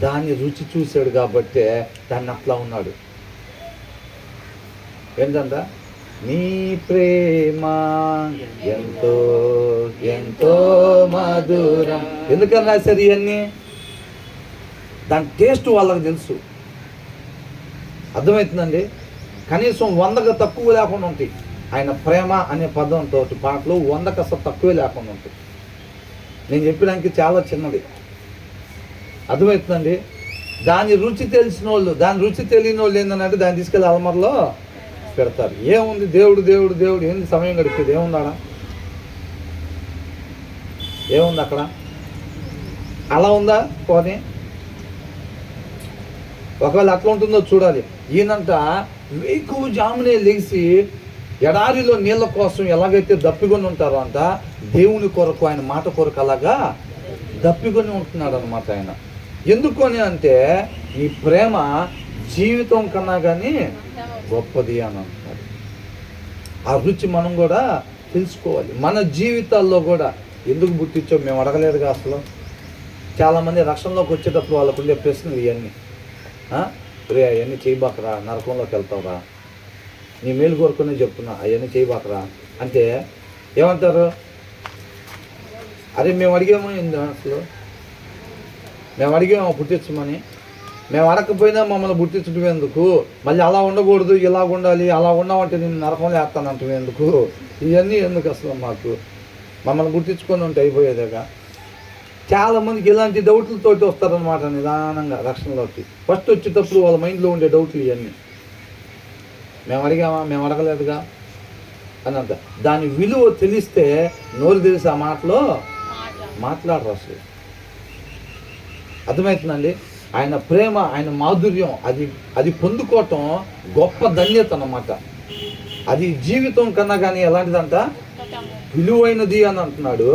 దాన్ని రుచి చూశాడు కాబట్టే దాన్ని అట్లా ఉన్నాడు. ఏంటంట? నీ ప్రేమ ఎంతో ఎంతో మధురం. ఎందుకని రాశారు ఇవన్నీ? దాని టేస్ట్ వాళ్ళకి తెలుసు. అర్థమవుతుందండి? కనీసం 100కు తక్కువ లేకుండా ఉంటాయి. ఆయన ప్రేమ అనే పదంతో పాటలు 100కు అసలు తక్కువే లేకుండా ఉంటాయి. నేను చెప్పడానికి చాలా చిన్నది. అర్థమవుతుందండి? దాని రుచి తెలిసిన వాళ్ళు, దాని రుచి తెలియని వాళ్ళు ఏంటంటే దాన్ని తీసుకెళ్ళి అలమరలో పెడతారు. ఏముంది దేవుడు దేవుడు దేవుడు ఏంది సమయం గడిపేది? ఏముందాడా? ఏముంది అక్కడ? అలా ఉందా పోనీ? ఒకవేళ అట్లా ఉంటుందో చూడాలి. ఈయనంట వేకువ జామునే లేచి ఎడారిలో నీళ్ళ కోసం ఎలాగైతే దప్పికొని ఉంటారో అంట దేవుని కొరకు, ఆయన మాట కొరకు అలాగా దప్పికొని ఉంటున్నాడు అనమాట ఆయన. ఎందుకు అని అంటే ఈ ప్రేమ జీవితం కన్నా కానీ గొప్పది అని అంటున్నాడు. ఆ రుచి మనం కూడా తెలుసుకోవాలి. మన జీవితాల్లో కూడా ఎందుకు పుట్టించో మేము అడగలేదుగా అసలు. చాలామంది రక్షణలోకి వచ్చేటప్పుడు వాళ్ళకు ఉండే ప్రశ్నలు ఇవన్నీ. రే అవన్నీ చేయబాకరా, నరకంలోకి వెళ్తావురా, నీ మేలు కోరుకునే చెప్తున్నా, అవన్నీ చేయబాకరా అంటే ఏమంటారు? అరే మేము అడిగాము ఏంది అసలు? మేము అడిగాము పుట్టించమని. మేము అడగకపోయినా మమ్మల్ని పుట్టించడం ఎందుకు? మళ్ళీ అలా ఉండకూడదు, ఇలా ఉండాలి, అలా ఉన్నామంటే నేను నరకంలో వేస్తానంటాం ఎందుకు? ఇవన్నీ ఎందుకు అసలు? మాకు మమ్మల్ని పుట్టించుకొని ఉంటే అయిపోయేదేగా. చాలామందికి ఇలాంటి డౌట్లతోటి వస్తారనమాట నిదానంగా రక్షణలోకి. ఫస్ట్ వచ్చేటప్పుడు వాళ్ళ మైండ్లో ఉండే డౌట్లు ఇవన్నీ. మేము అడిగామా, మేము అడగలేదుగా అని అంట. దాని విలువ తెలిస్తే నోరు తెలిసి ఆ మాటలో మాట్లాడరు అసలు. అర్థమవుతుందండి? ఆయన ప్రేమ, ఆయన మాధుర్యం అది పొందుకోవటం గొప్ప ధన్యత అన్నమాట. అది జీవితం కన్నా కానీ ఎలాంటిదంట? విలువైనది అని అంటున్నాడు.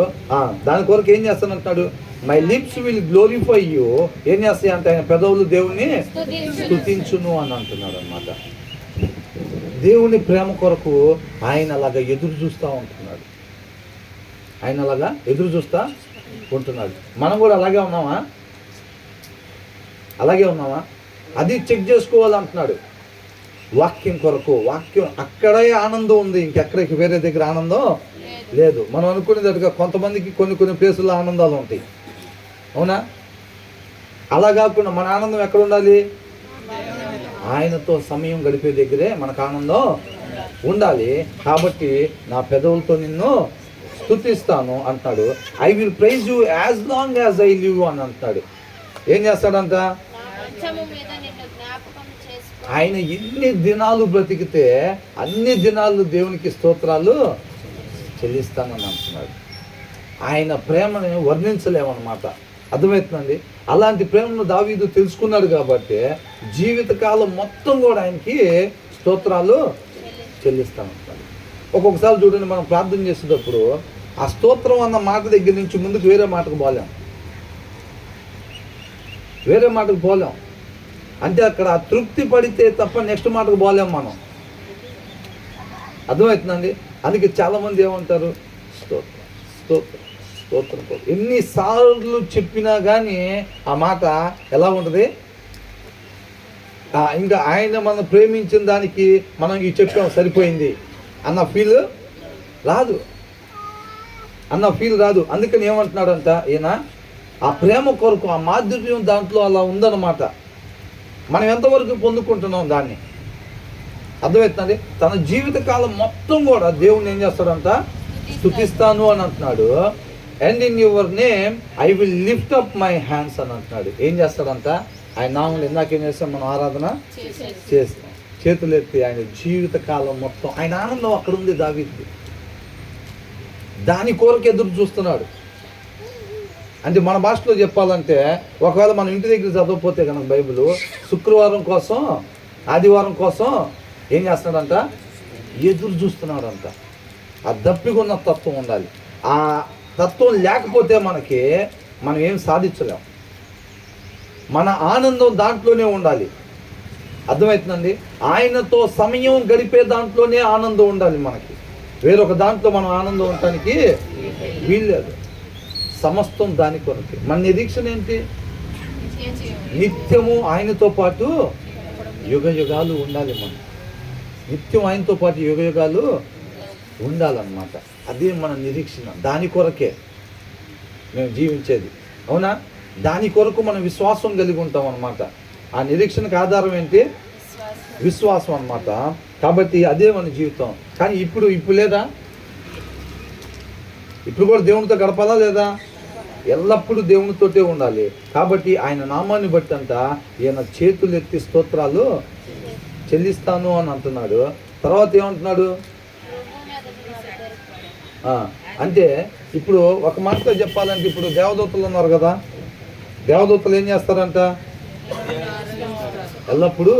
దాని కొరకు ఏం చేస్తానంటున్నాడు? My lips will glorify you. ఏం చేస్తాయి అంటే ఆయన పెదవులు దేవుణ్ణి స్తుతించును అని అంటున్నాడు అనమాట. దేవుని ప్రేమ కొరకు ఆయన అలాగా ఎదురు చూస్తూ ఉంటున్నాడు. ఆయన అలాగా ఎదురు చూస్తూ ఉంటున్నాడు. మనం కూడా అలాగే ఉన్నామా? అలాగే ఉన్నామా? అది చెక్ చేసుకోవాలంటున్నాడు. వాక్యం కొరకు, వాక్యం అక్కడే ఆనందం ఉంది, ఇంకెక్కడికి వేరే దగ్గర ఆనందం లేదు. మనం అనుకునేటట్టుగా కొంతమందికి కొన్ని ప్లేసుల్లో ఆనందాలు ఉంటాయి, అవునా? అలా కాకుండా మన ఆనందం ఎక్కడ ఉండాలి? ఆయనతో సమయం గడిపే దగ్గరే మనకు ఆనందం ఉండాలి. కాబట్టి నా పెదవులతో నిన్ను స్తుతిస్తాను అంటాడు. I will praise you as long as I live అని అంటాడు. ఏం చేస్తాడంట? ఆయన ఎన్ని దినాలు బ్రతికితే అన్ని దినాలు దేవునికి స్తోత్రాలు చెల్లిస్తానని అంటున్నాడు. ఆయన ప్రేమని వర్ణించలేమన్నమాట. అర్థమవుతుందండి? అలాంటి ప్రేమను దావీదు తెలుసుకున్నాడు కాబట్టి జీవితకాలం మొత్తం కూడా ఆయనకి స్తోత్రాలు చెల్లిస్తానంటాడు. ఒక్కొక్కసారి చూడండి, మనం ప్రార్థన చేసేటప్పుడు ఆ స్తోత్రం అన్న మాట దగ్గర నుంచి ముందుకు వేరే మాటకు పోలేం. అంటే అక్కడ తృప్తి పడితే తప్ప నెక్స్ట్ మాటకు పోలేం మనం. అర్థమవుతుందండి? అందుకే చాలామంది ఏమంటారు? స్తోత్రం స్తోత్రం స్తోత్రం. ఎన్నిసార్లు చెప్పినా కానీ ఆ మాట ఎలా ఉంటుంది? ఇంకా ఆయన మనం ప్రేమించిన దానికి మనం ఇది చెప్పాం సరిపోయింది అన్న ఫీల్ రాదు. అందుకని ఏమంటున్నాడంట ఈయన? ఆ ప్రేమ కొరకు, ఆ మాధుర్యం దాంట్లో అలా ఉందన్నమాట. మనం ఎంతవరకు పొందుకుంటున్నాం దాన్ని? అర్థమవుతుందండి? తన జీవితకాలం మొత్తం కూడా దేవుణ్ణి ఏం చేస్తాడంట? స్తుతిస్తాను అని అంటున్నాడు. And in your name I will lift up my hands అని అంటున్నాడు. ఏం చేస్తాడంట? ఆయన నామములు ఇందాకేం చేస్తాం? మనం ఆరాధన చేస్తాం, చేతులు ఎత్తి ఆయన జీవితకాలం మొత్తం ఆయన ఆనందం అక్కడ ఉంది దావీదుకి. దాని కొరకు ఎదురు చూస్తున్నాడు. అంటే మన భాషలో చెప్పాలంటే, ఒకవేళ మనం ఇంటి దగ్గర చదవకపోతే కనుక బైబిల్, శుక్రవారం కోసం, ఆదివారం కోసం ఏం చేస్తున్నాడంట? ఎదురు చూస్తున్నాడంట. ఆ దప్పికున్న తత్వం ఉండాలి. ఆ తత్వం లేకపోతే మనం ఏం సాధించలేం. మన ఆనందం దాంట్లోనే ఉండాలి. అర్థమవుతుందండి? ఆయనతో సమయం గడిపే దాంట్లోనే ఆనందం ఉండాలి మనకి. వేరొక దాంట్లో మనం ఆనందం ఉండటానికి వీల్లేదు. సమస్తం దాని కొరకే. మన నిరీక్షణ ఏంటి? నిత్యము ఆయనతో పాటు యుగ యుగాలు ఉండాలి. మనం నిత్యం ఆయనతో పాటు యుగ యుగాలు ఉండాలన్నమాట. అదే మన నిరీక్షణ. దాని కొరకే మేము జీవించేది, అవునా? దాని కొరకు మనం విశ్వాసం కలిగి ఉంటాం అన్నమాట. ఆ నిరీక్షణకు ఆధారం ఏంటి? విశ్వాసం అన్నమాట. కాబట్టి అదే మన జీవితం. కానీ ఇప్పుడు లేదా? ఇప్పుడు కూడా దేవునితో గడపాలా లేదా? ఎల్లప్పుడూ దేవునితోటే ఉండాలి. కాబట్టి ఆయన నామాన్ని బట్టి అంట ఈయన చేతులు ఎత్తి స్తోత్రాలు చెల్లిస్తాను అని అంటున్నాడు. తర్వాత ఏమంటున్నాడు? అంటే ఇప్పుడు ఒక మాటతో చెప్పాలంటే, ఇప్పుడు దేవదూతలు ఉన్నారు కదా, దేవదూతలు ఏం చేస్తారంట? ఎల్లప్పుడూ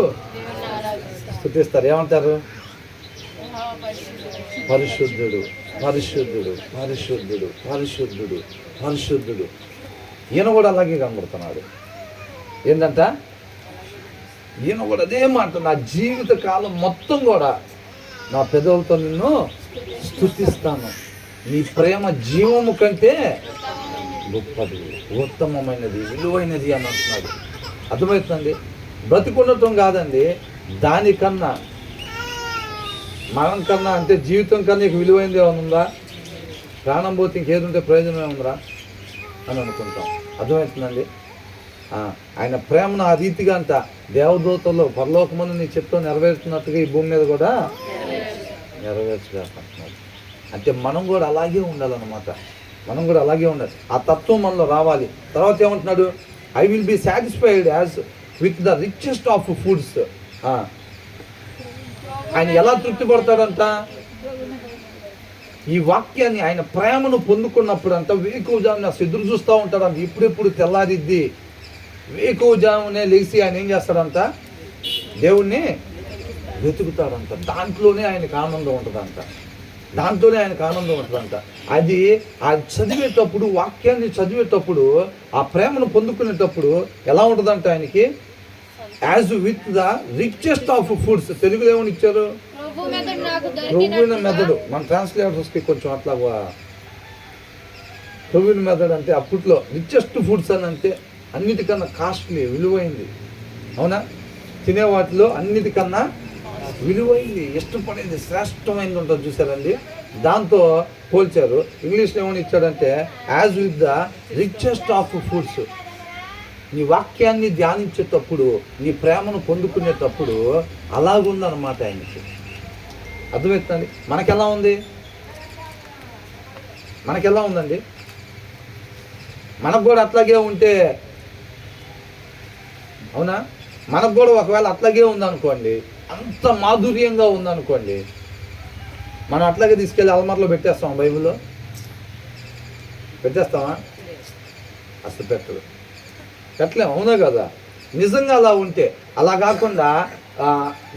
స్తుతిస్తారు. ఏమంటారు? పరిశుద్ధుడు, పరిశుద్ధుడు, పరిశుద్ధుడు, పరిశుద్ధుడు, పరిశుద్ధుడు. ఈయన కూడా అలాగే కనబడుతున్నాడు. ఏంటంట? ఈయన కూడా అదే మాట, నా జీవిత కాలం మొత్తం కూడా నా పెదవులతో నిన్ను స్తుతిస్తాను, నీ ప్రేమ జీవము కంటే గొప్పది, ఉత్తమమైనది, విలువైనది అని అంటున్నాడు. అర్థమవుతుందండి? బ్రతికుండటం కాదండి, దానికన్నా, మరణం కన్నా, అంటే జీవితం కన్నా నీకు విలువైనది ఏమైనా ఉందా? ప్రాణం పోతే ఇంకేది ఉంటే ప్రయోజనం ఏముందా అని అనుకుంటాం. అర్థమవుతుందండి? ఆయన ప్రేమను ఆ రీతిగా అంట దేవదూతల్లో పరలోకమందు నీ చిత్తం నెరవేరుతున్నట్టుగా ఈ భూమి మీద కూడా నెరవేర్చలేకపోతున్నాడు. అంటే మనం కూడా అలాగే ఉండాలన్నమాట. మనం కూడా అలాగే ఉండాలి. ఆ తత్వం మనలో రావాలి. తర్వాత ఏమంటున్నాడు? I will be satisfied as with the richest of foods. ఆయన ఎలా తృప్తి పడతాడంట? ఈ వాక్యాన్ని, ఆయన ప్రేమను పొందుకున్నప్పుడు అంట వేకువజామున ఎదురు చూస్తూ ఉంటాడంట. ఇప్పుడెప్పుడు తెల్లారిద్ది. వేకువజామునే లేచి ఆయన ఏం చేస్తాడంట? దేవుణ్ణి వెతుకుతాడంట. దాంట్లోనే ఆయనకు ఆనందం ఉంటుందంట. దాంట్లోనే ఆయనకు ఆనందం ఉంటుందంట. అది చదివేటప్పుడు, వాక్యాన్ని చదివేటప్పుడు, ఆ ప్రేమను పొందుకునేటప్పుడు ఎలా ఉంటుందంట ఆయనకి? As with the richest of foods. తెలుగులో ఏమని ఇచ్చారు? ప్రభువిన మెదడు. మన ట్రాన్స్లేటర్స్కి కొంచెం అట్లా ప్రభువిన మెదడు అంటే అప్పట్లో రిచెస్ట్ ఫుడ్స్ అని అంటే అన్నిటికన్నా కాస్ట్లీ, విలువైంది. అవునా? తినే వాటిలో అన్నిటికన్నా విలువైంది, ఇష్టపడేది, శ్రేష్టమైనది ఉంటుంది చూసారండి. దాంతో పోల్చారు. ఇంగ్లీష్లో ఏమని ఇచ్చాడంటే as with the richest of foods. నీ వాక్యాన్ని ధ్యానించేటప్పుడు, నీ ప్రేమను పొందుకునేటప్పుడు అలాగుందన్నమాట ఆయనకి. అర్థమవుతుందండి? మనకెలా ఉంది? మనకెలా ఉందండి? మనకు కూడా అట్లాగే ఉంటే, అవునా, మనకు కూడా ఒకవేళ అట్లాగే ఉందనుకోండి, అంత మాధుర్యంగా ఉందనుకోండి, మనం అట్లాగే తీసుకెళ్ళి అల్మార్లో పెట్టేస్తాం. బైబిల్లో పెట్టేస్తామా? అసలు పెట్టలేము. అవునా కదా? నిజంగా అలా ఉంటే, అలా కాకుండా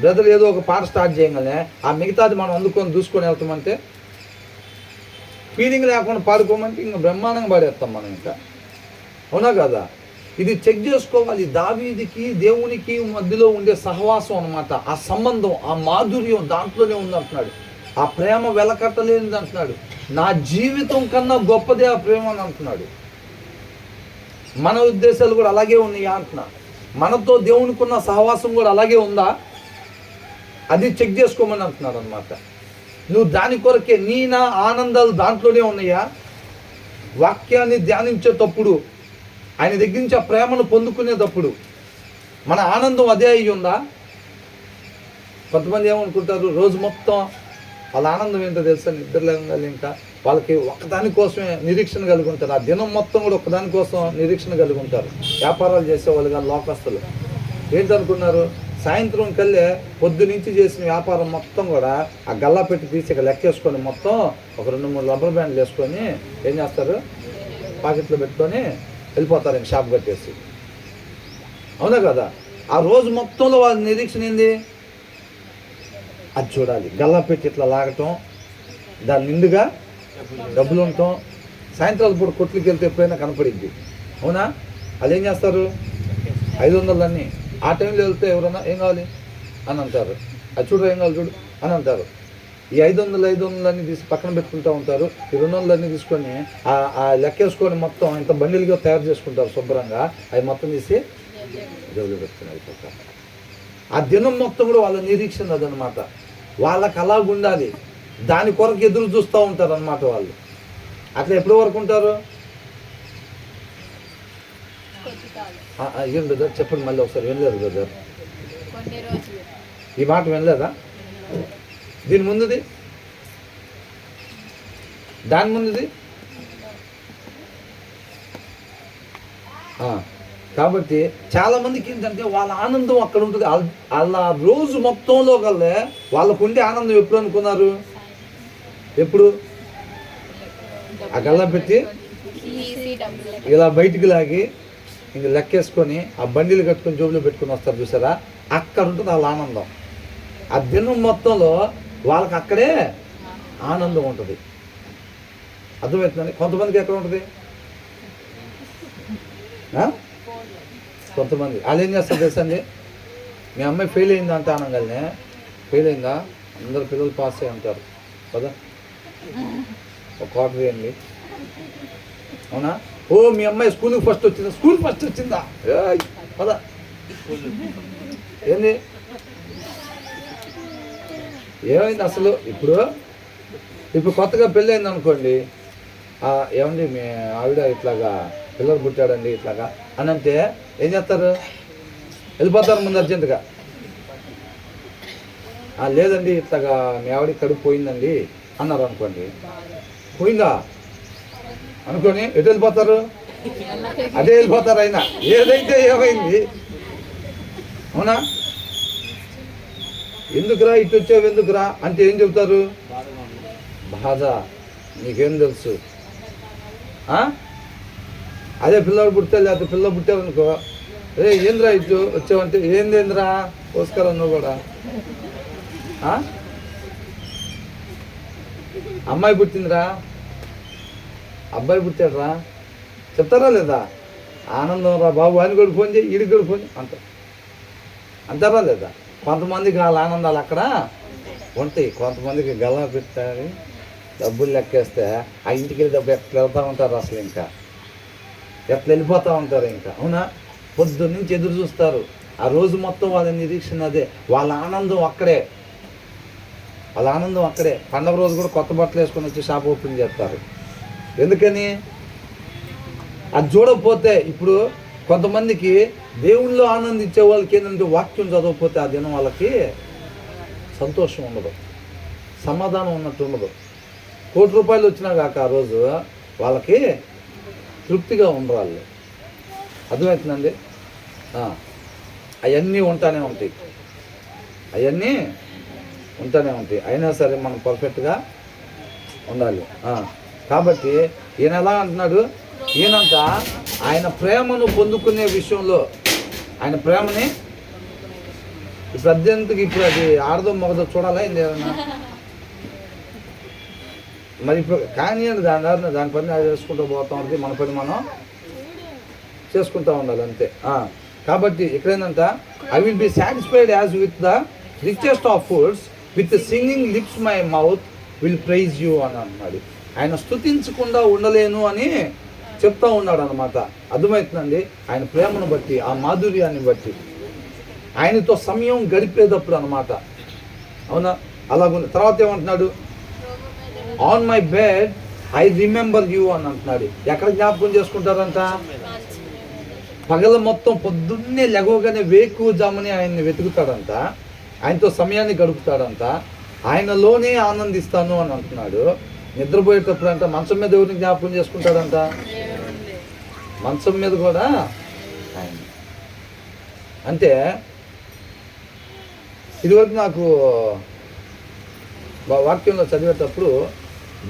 బ్రదర్ ఏదో ఒక పాట స్టార్ట్ చేయగానే ఆ మిగతాది మనం అందుకొని దూసుకొని వెళ్తామంటే, ఫీలింగ్ లేకుండా పాడుకోమంటే ఇంకా బ్రహ్మాండంగా పాడేస్తాం మనం ఇంకా. అవునా కదా? ఇది చెక్ చేసుకోవాలి. దావీదికి దేవునికి మధ్యలో ఉండే సహవాసం అన్నమాట. ఆ సంబంధం, ఆ మాధుర్యం దాంట్లోనే ఉందంటున్నాడు. ఆ ప్రేమ వెలకట్టలేనిది అంటున్నాడు. నా జీవితం కన్నా గొప్పదే ఆ ప్రేమ అని అంటున్నాడు. మన ఉద్దేశాలు కూడా అలాగే ఉన్నాయా అంటున్నా. మనతో దేవునికి ఉన్న సహవాసం కూడా అలాగే ఉందా? అది చెక్ చేసుకోమని అంటున్నాడు అనమాట. నువ్వు దాని కొరకే, నీ నా ఆనందాలు దాంట్లోనే ఉన్నాయా? వాక్యాన్ని ధ్యానించేటప్పుడు, ఆయన దగ్గర నుంచి ఆ ప్రేమను పొందుకునేటప్పుడు మన ఆనందం అదే అయ్యి ఉందా? కొంతమంది ఏమనుకుంటారు, రోజు మొత్తం వాళ్ళ ఆనందం ఏంటో తెలుసా? నిద్రలేగాలి ఇంకా వాళ్ళకి ఒక్కదానికోసమే నిరీక్షణ కలిగి ఉంటారు. ఆ దినం మొత్తం కూడా ఒక్కదానికోసం నిరీక్షణ కలిగి ఉంటారు. వ్యాపారాలు చేసేవాళ్ళు కానీ లోకస్తులు ఏంటనుకున్నారు? సాయంత్రం కల్లే పొద్దు నుంచి చేసిన వ్యాపారం మొత్తం కూడా ఆ గల్లా పెట్టి తీసి ఇక్కడ లెక్కేసుకొని మొత్తం ఒక 2-3 రబ్బర్ బ్యాండ్లు వేసుకొని ఏం చేస్తారు? పాకెట్లో పెట్టుకొని వెళ్ళిపోతారు ఇంక షాప్ కట్టేసి. అవునా కదా? ఆ రోజు మొత్తంలో వాళ్ళ నిరీక్షణ ఏంది? అది చూడాలి. గల్లా పెట్టి ఇట్లా లాగటం, దాని నిండుగా డబ్బులు ఉండటం. సాయంత్రాల పూట కొట్లకి వెళ్తే ఎప్పుడైనా కనపడిద్ది. అవునా? అది ఏం చేస్తారు? 500 ఆ టైంలో వెళ్తే ఎవరన్నా ఏం కావాలి అని అంటారు. అది చూడరా ఏం కావాలి చూడు అని అంటారు. ఈ 500 తీసి పక్కన పెట్టుకుంటూ ఉంటారు. ఈ 200 తీసుకొని ఆ లెక్కేసుకొని మొత్తం ఇంత బండిలుగా తయారు చేసుకుంటారు శుభ్రంగా. అవి మొత్తం తీసి జోలు పెట్టుకుని అయిపోతారు. ఆ దినం మొత్తం కూడా వాళ్ళ నిరీక్షణ అదనమాట. వాళ్ళకి అలాగ ఉండాలి. దాని కొరకు ఎదురు చూస్తూ ఉంటారు అన్నమాట వాళ్ళు. అట్లా ఎప్పటి వరకు ఉంటారు? ఏం బ్రదర్ చెప్పండి మళ్ళీ ఒకసారి. వినలేదు బ్రదర్, ఈ మాట వినలేదా? దీని ముందుది, దాని ముందుది కాబట్టి చాలామందికి ఏంటంటే వాళ్ళ ఆనందం అక్కడ ఉంటుంది. వాళ్ళ రోజు మొత్తంలో కల్లా వాళ్ళకు ఉండే ఆనందం ఎప్పుడు అనుకున్నారు? ఎప్పుడు ఆ గల్లా పెట్టి ఇలా బయటికి లాగి ఇంక లెక్కేసుకొని ఆ బండిలు కట్టుకొని జోబులో పెట్టుకొని వస్తారు చూసారా, అక్కడ ఉంటుంది వాళ్ళ ఆనందం. ఆ దినం మొత్తంలో వాళ్ళకి అక్కడే ఆనందం ఉంటుంది. అర్థమవుతుందండి? కొంతమందికి ఎక్కడ ఉంటుంది? కొంతమంది వాళ్ళు ఏం చేస్తారు తెలుసండి, మీ అమ్మాయి ఫెయిల్ అయిందా అంటే అనగానే, ఫెయిల్ అయిందా, అందరు పిల్లలు పాస్ అయ్యి ఉంటారు కదా, ఒక క్వార్టర్ వేయండి, అవునా? ఓ మీ అమ్మాయి స్కూల్కి ఫస్ట్ వచ్చిందా, స్కూల్ ఫస్ట్ వచ్చిందా, పదా ఏంది ఏమైంది అసలు? ఇప్పుడు కొత్తగా పెళ్ళి అయింది అనుకోండి, ఏమండి మీ ఆవిడ ఇట్లాగా పిల్లలు పుట్టాడండి ఇట్లాగా అని అంటే ఏం చేస్తారు? వెళ్ళిపోతారు ముందు అర్జెంటుగా. లేదండి ఇట్లాగా మీ ఆవిడ కడుపు పోయిందండి అన్నారు అనుకోండి, పోయిందా అనుకొని ఎటు వెళ్ళిపోతారు? అదే వెళ్ళిపోతారు. అయినా ఏదైతే ఏమైంది, అవునా? ఎందుకురా ఇటు వచ్చావు ఎందుకురా అంటే ఏం చెబుతారు? బాధ, నీకేం తెలుసు. అదే పిల్లలు పుడితే, లేకపోతే పిల్లలు పుట్టావనుకో, ఏంద్రా ఇటు వచ్చావంటే ఏందేంద్రా పోసుకోరా నువ్వు కూడా. అమ్మాయి పుట్టిందిరా, అబ్బాయి పుట్టాడురా చెప్తారా లేదా? ఆనందం రా బాబు అని కూడా ఫోన్ చేయి, ఈడికి కూడా ఫోన్ అంటారా లేదా? కొంతమందికి వాళ్ళ ఆనందాలు అక్కడ ఉంటాయి, కొంతమందికి గల్లా పెట్టాలి డబ్బులు లెక్కేస్తే ఆ ఇంటికి వెళ్ళి డబ్బు ఎట్లా వెళ్తూ ఉంటారు, అసలు ఇంకా ఎట్లా వెళ్ళిపోతూ ఉంటారు ఇంకా, అవునా? పొద్దున్న నుంచి ఎదురు చూస్తారు, ఆ రోజు మొత్తం వాళ్ళ నిరీక్షణ అదే, వాళ్ళ ఆనందం అక్కడే, వాళ్ళ ఆనందం అక్కడే. పండగ రోజు కూడా కొత్త బట్టలు వేసుకొని వచ్చి షాప్ ఓపెన్ చేస్తారు. ఎందుకని? అది చూడకపోతే, ఇప్పుడు కొంతమందికి దేవుళ్ళో ఆనందించే వాళ్ళకి ఏంటంటే వాక్యం చదవకపోతే ఆ దినం వాళ్ళకి సంతోషం ఉండదు, సమాధానం ఉన్నట్టు ఉండదు. ₹1,00,00,000 వచ్చినా కాక ఆ రోజు వాళ్ళకి తృప్తిగా ఉండరాళ్ళు. అర్థమవుతుందండి? అవన్నీ ఉంటానే ఉంటాయి, అవన్నీ ఉంటానే ఉంటాయి. అయినా సరే మనం పర్ఫెక్ట్గా ఉండాలి. కాబట్టి ఈయన ఎలా అంటున్నాడు? ఈయనంత ఆయన ప్రేమను పొందుకునే విషయంలో, ఆయన ప్రేమని ఇప్పుడు అద్దెంతకి ఇప్పుడు అది ఆడదో మగదో చూడాలా ఏంది ఏదన్నా? మరి ఇప్పుడు కానీ దాని పని అది చేసుకుంటూ పోతా ఉంటుంది, మన పని మనం చేసుకుంటూ ఉండాలి అంతే. కాబట్టి ఇక్కడేందంట, I will be satisfied as with the richest of foods, with singing lips my mouth will praise you అని అన్నాడు. ఆయన స్తుతించకుండా ఉండలేను అని చెప్తా ఉన్నాడు అన్నమాట. అర్థమవుతుందండి? ఆయన ప్రేమను బట్టి, ఆ మాధుర్యాన్ని బట్టి, ఆయనతో సమయం గడిపేటప్పుడు అన్నమాట, అవునా? అలాగుంది. తర్వాత ఏమంటున్నాడు? On my bed I remember you అని అంటున్నాడు. ఎక్కడ జ్ఞాపకం చేసుకుంటారంట? పగల మొత్తం పొద్దున్నే లెగవగానే వేకువజామని ఆయన్ని వెతుకుతాడంట, ఆయనతో సమయాన్ని గడుపుతాడంట, ఆయనలోనే ఆనందిస్తాను అని అంటున్నాడు. నిద్రపోయేటప్పుడు అంట మంచం మీద ఎవరిని జ్ఞాపకం చేసుకుంటాడంట? మంచం మీద కూడా ఆయన. అంటే ఇదివరకు నాకు వాక్యంలో చదివేటప్పుడు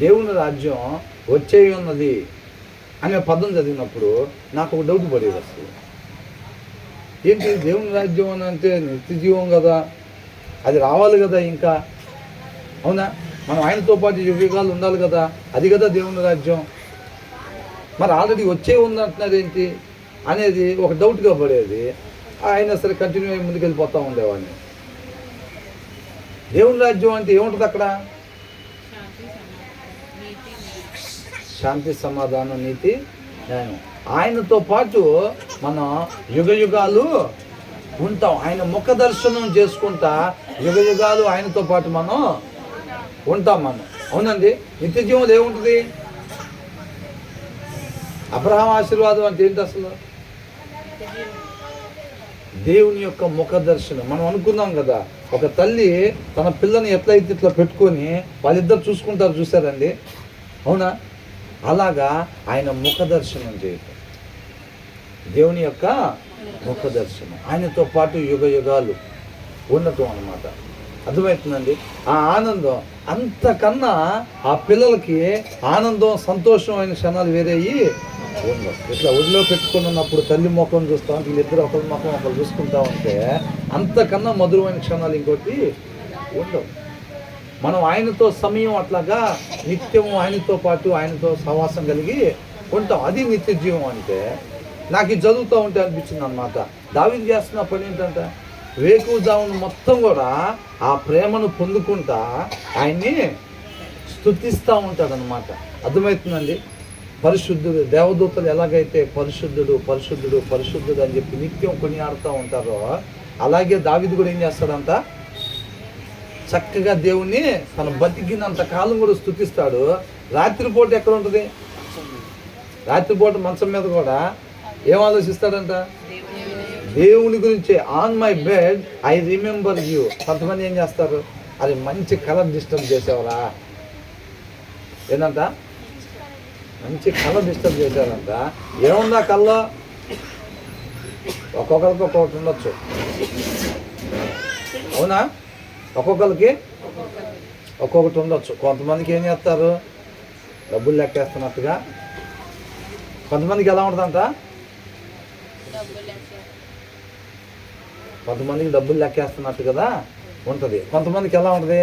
దేవుని రాజ్యం వచ్చే ఉన్నది అనే పదం చదివినప్పుడు నాకు ఒక డౌట్ పడేది. అసలు ఏంటి దేవుని రాజ్యం అని అంటే నిత్య జీవం కదా, అది రావాలి కదా ఇంకా, అవునా? మనం ఆయనతో పాటు యుగాలు ఉండాలి కదా, అది కదా దేవుని రాజ్యం. మరి ఆల్రెడీ వచ్చే ఉంది అంటున్నారు ఏంటి అనేది ఒక డౌట్గా పడేది. ఆయన సరే కంటిన్యూ అయ్యి ముందుకు వెళ్ళిపోతూ ఉండేవాడిని. దేవుని రాజ్యం అంటే ఏముంటుంది అక్కడ? శాంతి, సమాధానం, నీతి, న్యాయం. ఆయనతో పాటు మనం యుగ యుగాలు ఉంటాం. ఆయన ముఖ దర్శనం చేసుకుంటా యుగ యుగాలు ఆయనతో పాటు మనం ఉంటాం. మనం, అవునండి. నిత్య జీవంలో ఏముంటుంది? అబ్రహాం ఆశీర్వాదం అంటే ఏంటి అసలు? దేవుని యొక్క ముఖ దర్శనం. మనం అనుకున్నాం కదా, ఒక తల్లి తన పిల్లని ఎట్లయితే ఇట్లా పెట్టుకొని వాళ్ళిద్దరు చూసుకుంటారు, చూసారండి, అవునా? అలాగా ఆయన ముఖ దర్శనం చేయటం. దేవుని యొక్క ముఖ దర్శనం, ఆయనతో పాటు యుగ యుగాలు ఉండటం అన్నమాట. అర్థమవుతుందండి? ఆ ఆనందం అంతకన్నా ఆ పిల్లలకి ఆనందం సంతోషమైన క్షణాలు వేరేయి ఉండవు. ఇట్లా ఒడిలో పెట్టుకుని ఉన్నప్పుడు తల్లి ముఖం చూస్తూ ఉంటే వీళ్ళిద్దరు ఒకరి ముఖం ఒకరు చూసుకుంటా ఉంటే అంతకన్నా మధురమైన క్షణాలు ఇంకోటి ఉండవు. మనం ఆయనతో సమయం అట్లాగా నిత్యము ఆయనతో పాటు ఆయనతో సహవాసం కలిగి ఉంటాం. అది నిత్య జీవం. అంటే నాకు ఇది చదువుతూ ఉంటే అనిపించింది అన్నమాట, దావీదు చేస్తున్న పని ఏంటంటే వేకువజామున మొత్తం కూడా ఆ ప్రేమను పొందుకుంటా ఆయన్ని స్తుతిస్తూ ఉంటాడనమాట. అర్థమవుతుందండి? పరిశుద్ధుడు, దేవదూతలు ఎలాగైతే పరిశుద్ధుడు పరిశుద్ధుడు పరిశుద్ధుడు అని చెప్పి నిత్యం కొనియాడుతూ ఉంటారో అలాగే దావీదు కూడా ఏం చేస్తాడంట, చక్కగా దేవుణ్ణి తను బతికినంత కాలం కూడా స్తుతిస్తాడు. రాత్రిపూట ఎక్కడ ఉంటుంది? రాత్రిపూట మంచం మీద కూడా ఏం ఆలోచిస్తాడంట? దేవుని గురించి. On my bed I remember you. కొంతమంది ఏం చేస్తారు, అది మంచి కలర్ డిస్టర్బ్ చేసేవరా ఏంటంట, మంచి కలర్ డిస్టర్బ్ చేసేవారంట. ఏముందా కల్లో? ఒక్కొక్కరికి ఒక్కొక్కటి ఉండొచ్చు, అవునా? ఒక్కొక్కరికి ఒక్కొక్కటి ఉండొచ్చు. కొంతమందికి ఏం చేస్తారు, డబ్బులు లెక్కేస్తున్నట్టుగా. కొంతమందికి ఎలా ఉంటుందంట, కొంతమందికి డబ్బులు లెక్కేస్తున్నట్టు కదా ఉంటుంది. కొంతమందికి ఎలా ఉంటుంది,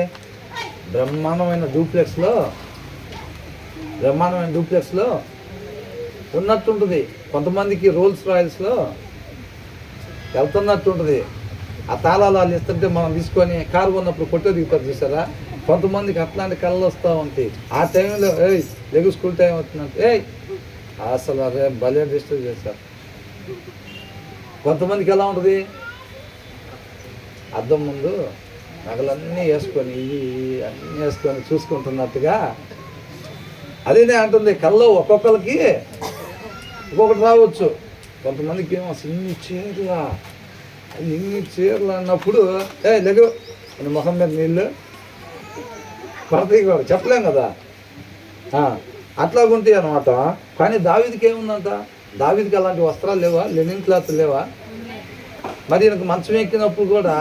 బ్రహ్మాండమైన డూప్లెక్స్లో ఉన్నట్టు ఉంటుంది. కొంతమందికి రోల్స్ రాయల్స్లో వెళ్తున్నట్టు ఉంటుంది. ఆ తాళాలు వాళ్ళు ఇస్తుంటే మనం తీసుకొని కారు ఉన్నప్పుడు కొట్టే దిగుతారు చూసారా. కొంతమందికి అట్లాంటి కళ్ళు వస్తూ ఉంటాయి. ఆ టైంలో లెగు స్కూల్ టైం అవుతుందంటే అసలు అదే భలే డిస్టర్బ్ చేస్తారు. కొంతమందికి ఎలా ఉంటుంది, అద్దం ముందు నగలన్నీ వేసుకొని అన్నీ వేసుకొని చూసుకుంటున్నట్టుగా. అదేనే అంటుంది, కళ్ళు ఒక్కొక్కరికి ఒక్కొక్కటి రావచ్చు. కొంతమందికి ఏమో ఇన్ని చీరలు అన్నప్పుడు లెగు అని ముఖం మీద నీళ్ళు పడతాయి కూడా, చెప్పలేం కదా. అట్లాగుంటాయి అనమాట. కానీ దావీదుకి ఏముందంట, దావీదుకి అలాంటి వస్త్రాలు లేవా, లెనిన్ క్లాత్ లేవా? మరి నాకు మంచం ఎక్కినప్పుడు కూడా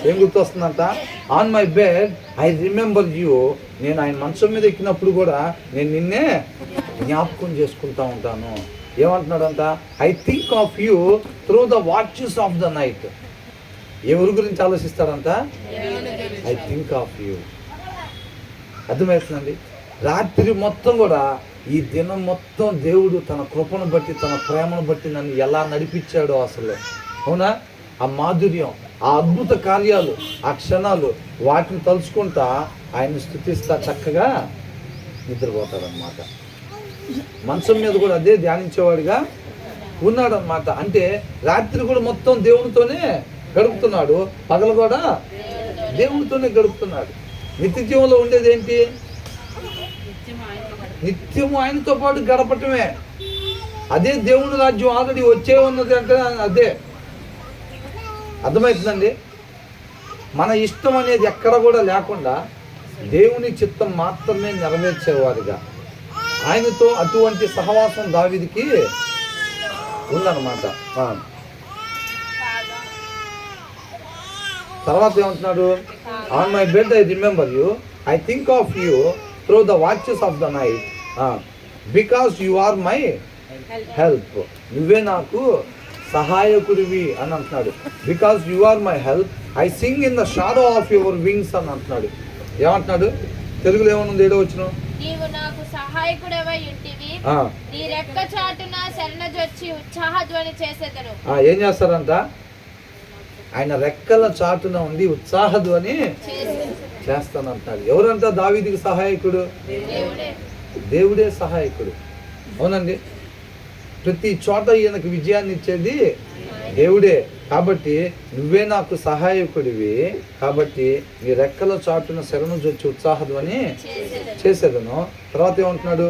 ఏం గుర్తొస్తుందంట, on my bed I remember you. నేను ఆయన మంచం మీద ఎక్కినప్పుడు కూడా నేను నిన్నే జ్ఞాపకం చేసుకుంటా ఉంటాను. ఏమంటున్నాడంట, I think of you through the watches of the night. ఎవరి గురించి ఆలోచిస్తాడంట, ఐ థింక్ ఆఫ్ యూ. అర్థమవుతుందండి? రాత్రి మొత్తం కూడా ఈ దినం మొత్తం దేవుడు తన కృపను బట్టి తన ప్రేమను బట్టి నన్ను ఎలా నడిపించాడో అసలు, అవునా? ఆ మాధుర్యం, ఆ అద్భుత కార్యాలు, ఆ క్షణాలు, వాటిని తలుచుకుంటా ఆయన స్తుతిస్తా చక్కగా నిద్రపోతాడనమాట. మంచం మీద కూడా అదే ధ్యానించేవాడిగా ఉన్నాడనమాట. అంటే రాత్రి కూడా మొత్తం దేవునితోనే గడుపుతున్నాడు, పగలు కూడా దేవునితోనే గడుపుతున్నాడు. నిత్య జీవంలో ఉండేది ఏంటి? నిత్యము ఆయనతో పాటు గడపటమే. అదే దేవుని రాజ్యం ఆల్రెడీ వచ్చే ఉన్నది అంటే అదే. అర్థమవుతుందండి? మన ఇష్టం అనేది ఎక్కడ కూడా లేకుండా దేవుని చిత్తం మాత్రమే నెరవేర్చేవారుగా ఆయనతో అటువంటి సహవాసం దావీదుకి ఉందన్నమాట. తర్వాత ఏమంటున్నాడు, on my bed I remember you, I think of you through the watches of the night, because you are my help. నువ్వే నాకు సహాయకుడివి అని అంటున్నాడు. Because you are my help I sing in the shadow of your wings అని అంటున్నాడు. ఏమంటున్నాడు తెలుగులో? ఏమనుంది? ఏడో వచ్చిన, నీవు నాకు సహాయకుడవై ఉంటివి, నీ రెక్క చాటున శరణజొచ్చి ఉత్సాహధ్వని చేసేదను. ఏం చేస్తారంట? ఆయన రెక్కల చాటున ఉండి ఉత్సాహధ్వని చేస్తానంటాడు. ఎవరంట దావీదుకి సహాయకుడు? దేవుడే సహాయకుడు. అవునండి, ప్రతి చోట ఈయనకు విజయాన్ని ఇచ్చేది దేవుడే. కాబట్టి నువ్వే నాకు సహాయకుడివి, కాబట్టి నీ రెక్కల చాటున శరణు జొచ్చి ఉత్సాహధ్వని చేసేదను. తర్వాత ఏమంటున్నాడు?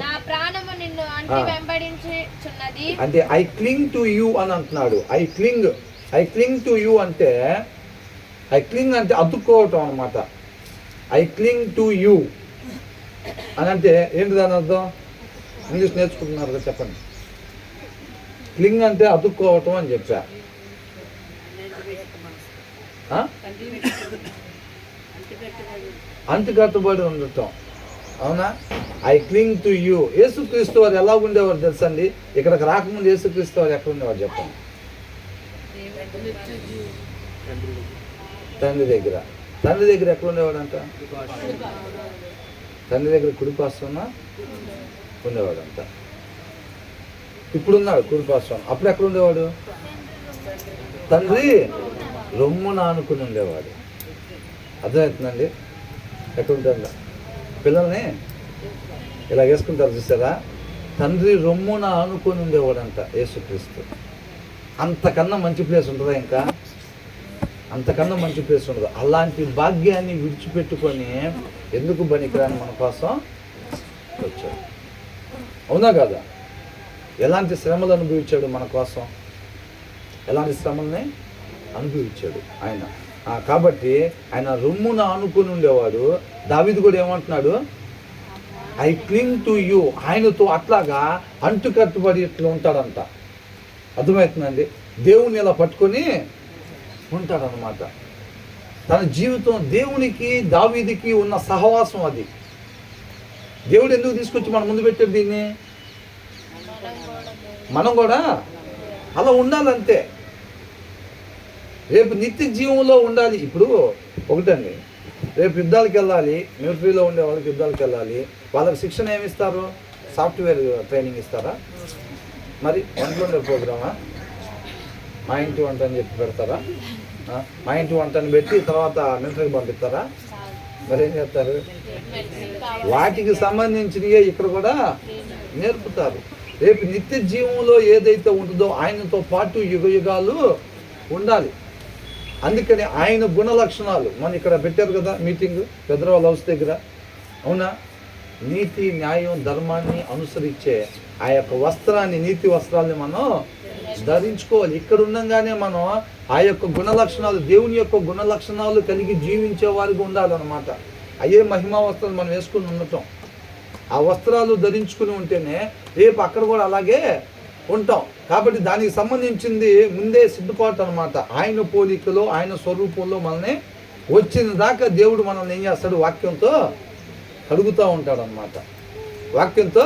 అంటే ఐ క్లింగ్ టు యూ అని అంటున్నాడు. ఐ క్లింగ్ టు యూ అంటే, ఐ క్లింగ్ అంటే అతుక్కోవటం అనమాట. ఐ క్లింగ్ టు యూ అని అంటే ఏంటి దాని అర్థం? ఇంగ్లీష్ నేర్చుకుంటున్నారు కదా, చెప్పండి. క్లింగ్ అంటే అతుక్కోవటం అని చెప్పా. అంటుకట్టుబడి ఉండటం. అవునా? I cling to you. యేసుక్రీస్తు వారు ఎలా ఉండేవారు తెలుసండి? ఇక్కడికి రాకముందు యేసుక్రీస్తు వారు ఎక్కడ ఉండేవారు చెప్పండి? తండ్రి దగ్గర. తండ్రి దగ్గర ఎక్కడ ఉండేవాడంట? తండ్రి దగ్గర కుడిపార్శ్వన ఉండేవాడంట. ఇప్పుడున్నాడు కుడిపార్శ్వన. అప్పుడు ఎక్కడ ఉండేవాడు? తండ్రి రొమ్మున ఆనుకుని ఉండేవాడు. అర్థమవుతుందండి? ఎక్కడ ఉంటాడు? పిల్లల్ని ఇలా వేసుకుంటారు చూసారా? తండ్రి రొమ్మున ఆనుకొని ఉండేవాడంట యేసుక్రీస్తు. అంతకన్నా మంచి ప్లేస్ ఉంటుందా? ఇంకా అంతకన్నా మంచి ప్లేస్ ఉండదు. అలాంటి భాగ్యాన్ని విడిచిపెట్టుకొని ఎందుకు బనికిరాని మన కోసం వచ్చాడు. అవునా కాదా? ఎలాంటి శ్రమలు అనుభవించాడు మన కోసం? ఎలాంటి శ్రమల్ని అనుభవించాడు ఆయన. కాబట్టి ఆయన రొమ్మున ఆనుకొని ఉండేవాడు. దావీదు కూడా ఏమంటున్నాడు? I cling to you. ఆయనతో అట్లాగా అంటుకట్టుబడి ఇట్లా ఉంటాడంట. అర్థమవుతుందండి? దేవుణ్ణి ఇలా పట్టుకొని ఉంటాడనమాట. తన జీవితం దేవునికి దావీదుకి ఉన్న సహవాసం అది. దేవుడు ఎందుకు తీసుకొచ్చి మన ముందు పెట్టాడు దీన్ని? మనం కూడా అలా ఉండాలంతే. రేపు నిత్య జీవంలో ఉండాలి. ఇప్పుడు ఒకటండి, రేపు యుద్ధాలకు వెళ్ళాలి. మిలిటరీలో ఉండే వాళ్ళకి యుద్ధాలకు వెళ్ళాలి. వాళ్ళకి శిక్షణ ఏమిస్తారు? సాఫ్ట్వేర్ ట్రైనింగ్ ఇస్తారా? మరి వంటలు ఉండే ప్రోగ్రామా? మా ఇంటి వంట అని చెప్పి పెడతారా? మా ఇంటి వంటని పెట్టి తర్వాత మిలిటరీకి పంపిస్తారా? మరి ఏం చేస్తారు? వాటికి సంబంధించినవే ఇక్కడ కూడా నేర్పుతారు. రేపు నిత్య జీవంలో ఏదైతే ఉంటుందో ఆయనతో పాటు యుగ యుగాలు ఉండాలి. అందుకని ఆయన గుణ లక్షణాలు మనం ఇక్కడ పెట్టారు కదా మీటింగ్ పెద్దవాళ్ళ హౌస్ దగ్గర. అవునా? నీతి, న్యాయం, ధర్మాన్ని అనుసరించే ఆ యొక్క వస్త్రాన్ని, నీతి వస్త్రాన్ని మనం ధరించుకోవాలి. ఇక్కడ ఉండగానే మనం ఆ యొక్క గుణ లక్షణాలు, దేవుని యొక్క గుణ లక్షణాలు కలిగి జీవించే వారికి ఉండాలన్నమాట. అయ్యే మహిమా వస్త్రాలు మనం వేసుకుని ఉండటం. ఆ వస్త్రాలు ధరించుకుని ఉంటేనే రేపు అక్కడ కూడా అలాగే ఉంటాం. కాబట్టి దానికి సంబంధించింది ముందే సిద్ధపాటు అనమాట. ఆయన పోలికలో, ఆయన స్వరూపంలో మనల్ని వచ్చిన దాకా దేవుడు మనల్ని ఏం చేస్తాడు? వాక్యంతో కడుగుతూ ఉంటాడు అనమాట. వాక్యంతో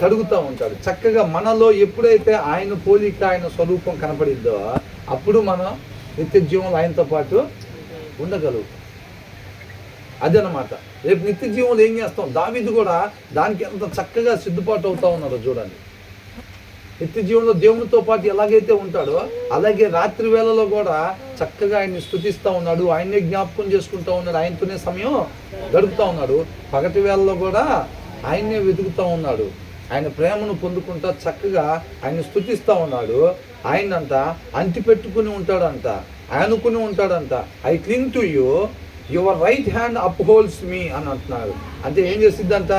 కడుగుతూ ఉంటాడు. చక్కగా మనలో ఎప్పుడైతే ఆయన పోలిక, ఆయన స్వరూపం కనపడిద్దో అప్పుడు మనం నిత్య జీవంలో ఆయనతో పాటు ఉండగలుగుతాం. అదనమాట. రేపు నిత్య జీవంలో ఏం చేస్తాం? దావీదు కూడా దానికి ఎంత చక్కగా సిద్ధపాటు అవుతా ఉన్నారో చూడండి. నిత్య జీవంలో దేవునితో పాటు ఎలాగైతే ఉంటాడో అలాగే రాత్రి వేళలో కూడా చక్కగా ఆయన్ని స్తుతిస్తూ ఉన్నాడు. ఆయన్నే జ్ఞాపకం చేసుకుంటూ ఉన్నాడు. ఆయనతోనే సమయం గడుపుతూ ఉన్నాడు. పగటి వేళలో కూడా ఆయన్నే వెతుకుతూ ఉన్నాడు. ఆయన ప్రేమను పొందుకుంటా చక్కగా ఆయన స్తుతిస్తూ ఉన్నాడు. ఆయనంట అంటిపెట్టుకుని ఉంటాడంట, అనుకుని ఉంటాడంట. I cling to you, your right hand upholds me అని అంటున్నాడు. అంటే ఏం చేసిద్దంట?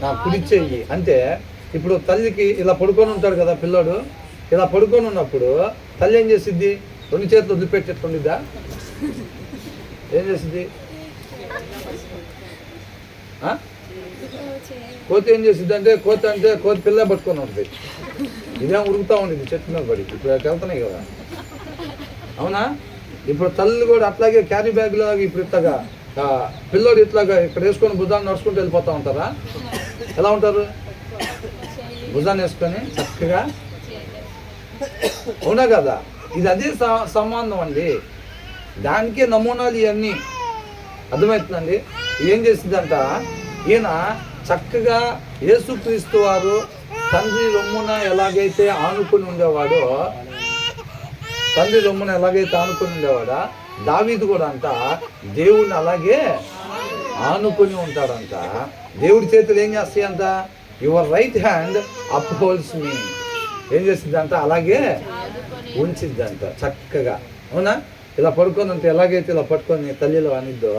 నా కుడి చెయ్యి. అంటే ఇప్పుడు తల్లికి ఇలా పడుకొని ఉంటాడు కదా పిల్లాడు. ఇలా పడుకొని ఉన్నప్పుడు తల్లి ఏం చేసిద్ది? రెండు చేతులు వదిలిపెట్టేట్టుండిద్దా? ఏం చేసిద్ది? కోతి ఏం చేసిద్ది అంటే కోతి పిల్ల పట్టుకొని ఉంటుంది. ఇదేం ఉరుకుతూ ఉండేది చెట్టు మీద పడి. ఇప్పుడు వెళ్తున్నాయి కదా. అవునా? ఇప్పుడు తల్లి కూడా అట్లాగే క్యారీ బ్యాగ్ లాగా ఇప్పుడు ఇట్లాగా పిల్లోడు ఇట్లాగా ఇక్కడ వేసుకొని భుజాన్ని నడుచుకుంటూ వెళ్ళిపోతూ ఉంటారా? ఎలా ఉంటారు? భుజాన్ని వేసుకొని చక్కగా. అవునా కదా? ఇది అదే సంబంధం అండి. దానికే నమూనాలు ఇవన్నీ. అర్థమవుతుందండి? ఏం చేసిందంట? ఈయన చక్కగా యేసుక్రీస్తు వారు తండ్రి రొమ్మున ఎలాగైతే ఆనుకుని ఉండేవాడో, తండ్రి రొమ్మున ఎలాగైతే ఆనుకుని ఉండేవాడా, దావీదు కూడా అంట దేవుడిని అలాగే ఆనుకుని ఉంటాడంట. దేవుడి చేతులు ఏం చేస్తాయంట? Your right hand upholds me. ఏం చేసిద్దంట? అలాగే ఉంచిద్దంట చక్కగా. అవునా? ఇలా పడుకొని ఉంటే ఎలాగైతే ఇలా పట్టుకొని తల్లిలో అనిద్దో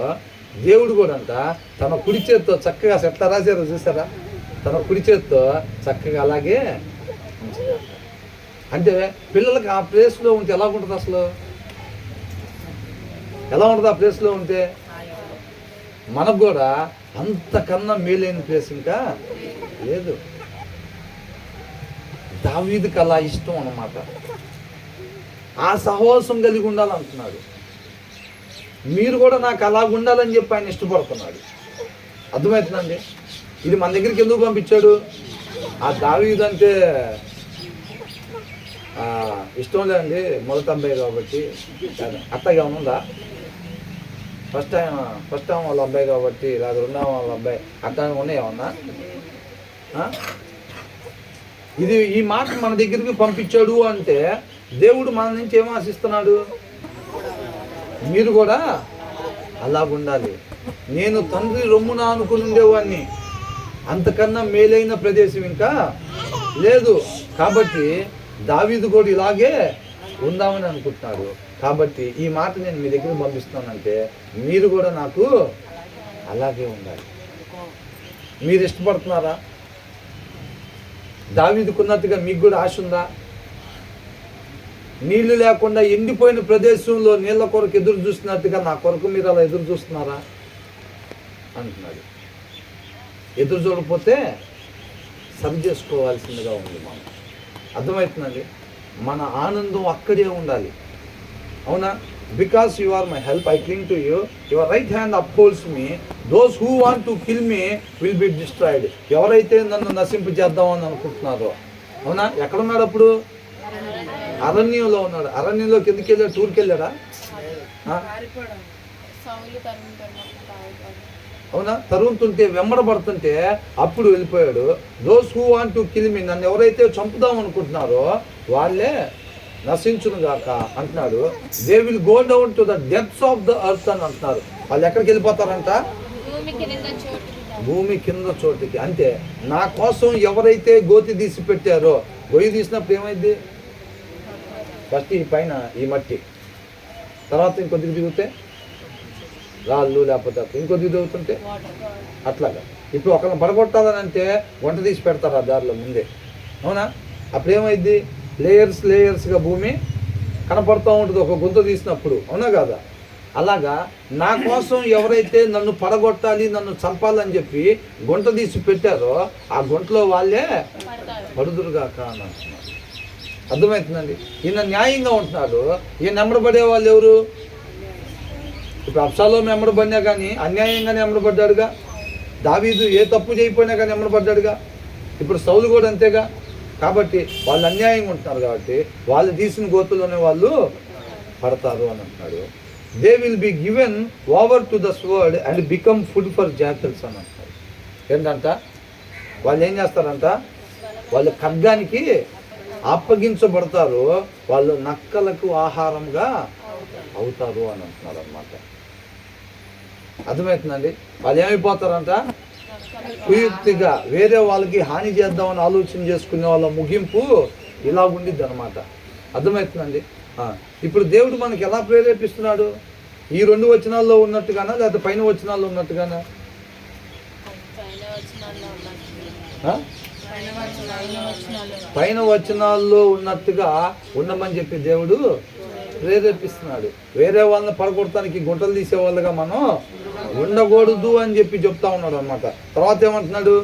దేవుడు కూడా అంట తన కుడి చేత్తో చక్కగా ఎట్లా రాశారో చూసారా? తన కుడి చేత్తో చక్కగా అలాగే ఉంచిద్దంట. అంటే పిల్లలకి ఆ ప్లేస్లో ఉంటే ఎలా ఉంటుంది? అసలు ఎలా ఉంటుంది ఆ ప్లేస్లో ఉంటే? మనకు కూడా అంతకన్నా మేలైన ప్లేస్ ఇంకా లేదు. దావీదుకి అలా ఇష్టం అన్నమాట. ఆ సహవాసం కలిగి ఉండాలంటున్నాడు. మీరు కూడా నాకు అలాగ ఉండాలని చెప్పి ఆయన ఇష్టపడుతున్నాడు. అర్థమవుతుందండి? ఇది మన దగ్గరికి ఎందుకు పంపించాడు? ఆ దావీదు అంటే ఇష్టం లేదండి, మొదటి అబ్బాయి కాబట్టి. అత్తగా ఉందా? ఫస్ట్ టైం వాళ్ళ అబ్బాయి కాబట్టి, లేదా రెండవ వాళ్ళ అబ్బాయి అట్లా ఉన్నాయేమన్నా? ఇది ఈ మాట మన దగ్గరికి పంపించాడు అంటే దేవుడు మన నుంచి ఏం ఆశిస్తున్నాడు? మీరు కూడా అలాగుండాలి. నేను తండ్రి రొమ్మున ఆనుకుని ఉండేవాడిని, అంతకన్నా మేలైన ప్రదేశం ఇంకా లేదు. కాబట్టి దావీదు కూడా ఇలాగే ఉందామని అనుకుంటున్నాడు. కాబట్టి ఈ మాట నేను మీ దగ్గర పంపిస్తున్నానంటే మీరు కూడా నాకు అలాగే ఉండాలి. మీరు ఇష్టపడుతున్నారా? దావీదుకున్నట్టుగా మీకు కూడా ఆశ ఉందా? నీళ్లు లేకుండా ఎండిపోయిన ప్రదేశంలో నీళ్ళ కొరకు ఎదురు చూస్తున్నట్టుగా నా కొరకు మీరు అలా ఎదురు చూస్తున్నారా అంటున్నాడు. ఎదురు చూడకపోతే సరి చేసుకోవాల్సిందిగా ఉంది. మనం అర్థమవుతుందండి? మన ఆనందం అక్కడే ఉండాలి. అవునా? Because you are my help, I cling to you, your right hand upholds me, those who want to kill me will be destroyed. ఎవరైతే నన్ను నశింపు చేద్దామని అనుకుంటున్నారో. అవునా? ఎక్కడున్నాడు అప్పుడు? అరణ్యంలో ఉన్నాడు. అరణ్యంలోకి ఎందుకు వెళ్ళాడు? టూర్కి వెళ్ళాడా? అవునా? తరుముతుంటే వెంబడబడుతుంటే అప్పుడు వెళ్ళిపోయాడు. Those who want to kill మీ, నన్ను ఎవరైతే చంపుదాం అనుకుంటున్నారో వాళ్ళే నశించును గాక అంటున్నాడు. They will go down to the depths of the earth అని అంటున్నారు. వాళ్ళు ఎక్కడికి వెళ్ళిపోతారంట? భూమి కింద చోటుకి. అంటే నా కోసం ఎవరైతే గోతి తీసి పెట్టారో, గొయ్యి తీసినప్పుడు ఏమైంది? ఫస్ట్ ఈ పైన ఈ మట్టి, తర్వాత ఇంకొద్దిగా దిగుతే రాళ్ళు, లేకపోతే ఇంకొద్దిగా దిగుతుంటే అట్లాగా. ఇప్పుడు ఒకరిని పడగొట్టాలని అంటే వంట తీసి పెడతారు ఆ దారిలో ముందే. అవునా? అప్పుడు ఏమైంది? లేయర్స్గా భూమి కనపడుతూ ఉంటుంది ఒక గుంత తీసినప్పుడు. అవునా కాదా? అలాగా నా కోసం ఎవరైతే నన్ను పడగొట్టాలి, నన్ను చంపాలని చెప్పి గుంట తీసి పెట్టారో ఆ గుంటలో వాళ్ళే పడుదురుగాక అని అంటున్నారు. అర్థమవుతుందండి? ఈయన న్యాయంగా ఉంటున్నాడు. ఈయన నెమ్మడబడే వాళ్ళు ఎవరు? ఇప్పుడు అబ్షాలోము నెమ్మడబడినా కానీ అన్యాయంగానే నెమ్మడబడ్డాడుగా. దావీదు ఏ తప్పు చేయకపోయినా కానీ నెమ్మడబడ్డాడుగా. ఇప్పుడు సౌలు కూడా అంతేగా. కాబట్టి వాళ్ళు అన్యాయంగా ఉంటున్నారు కాబట్టి వాళ్ళు తీసిన గోతుల్లోనే వాళ్ళు పడతారు అని అంటున్నాడు. They will be given over to the sword and become food for jackals అని అంటారు. ఏంటంట? వాళ్ళు ఏం చేస్తారంట? వాళ్ళు ఖడ్గానికి అప్పగించబడతారు, వాళ్ళు నక్కలకు ఆహారంగా అవుతారు అని అంటున్నారు అన్నమాట. అర్థమవుతుందండి? వాళ్ళు ఏమైపోతారంట? కుయుక్తిగా వేరే వాళ్ళకి హాని చేద్దామని ఆలోచన చేసుకునే వాళ్ళ ముగింపు ఇలా ఉండిద్ది అనమాట. అర్థమవుతుందండి? ఇప్పుడు దేవుడు మనకి ఎలా ప్రేరేపిస్తున్నాడు? ఈ 2 వచనాల్లో ఉన్నట్టుగానా, లేకపోతే పైన వచనాల్లో ఉన్నట్టుగానా? పైన వచనాల్లో ఉన్నట్టుగా ఉండమని చెప్పి దేవుడు ప్రేరేపిస్తున్నాడు. వేరే వాళ్ళని పడగొడటానికి గుంటలు తీసేవాళ్ళుగా మనం ఉండకూడదు అని చెప్పి చెప్తా ఉన్నాడు అనమాట. తర్వాత ఏమంటున్నాడు?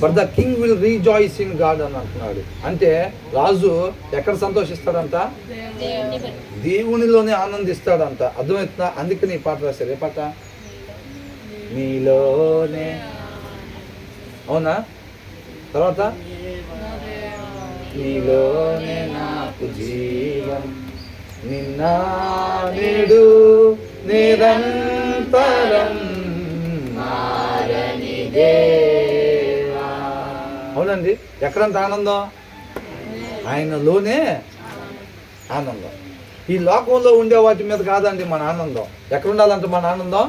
But the king will rejoice in God అని అంటున్నాడు. అంటే రాజు ఎక్కడ సంతోషిస్తాడంట? దేవునిలోనే ఆనందిస్తాడంట. అర్థమవుతుందా? అందుకని ఈ పాట రాశారు. ఏ పాట? నీలోనే. అవునా? తర్వాత నీలోనే నాకు జీవం, నిన్న నేడు నిరంతరం మారని దేవా. అవునండి. ఎక్కడంత ఆనందం? ఆయనలోనే ఆనందం. ఈ లోకంలో ఉండే వాటి మీద కాదండి మన ఆనందం. ఎక్కడ ఉండాలంట మన ఆనందం?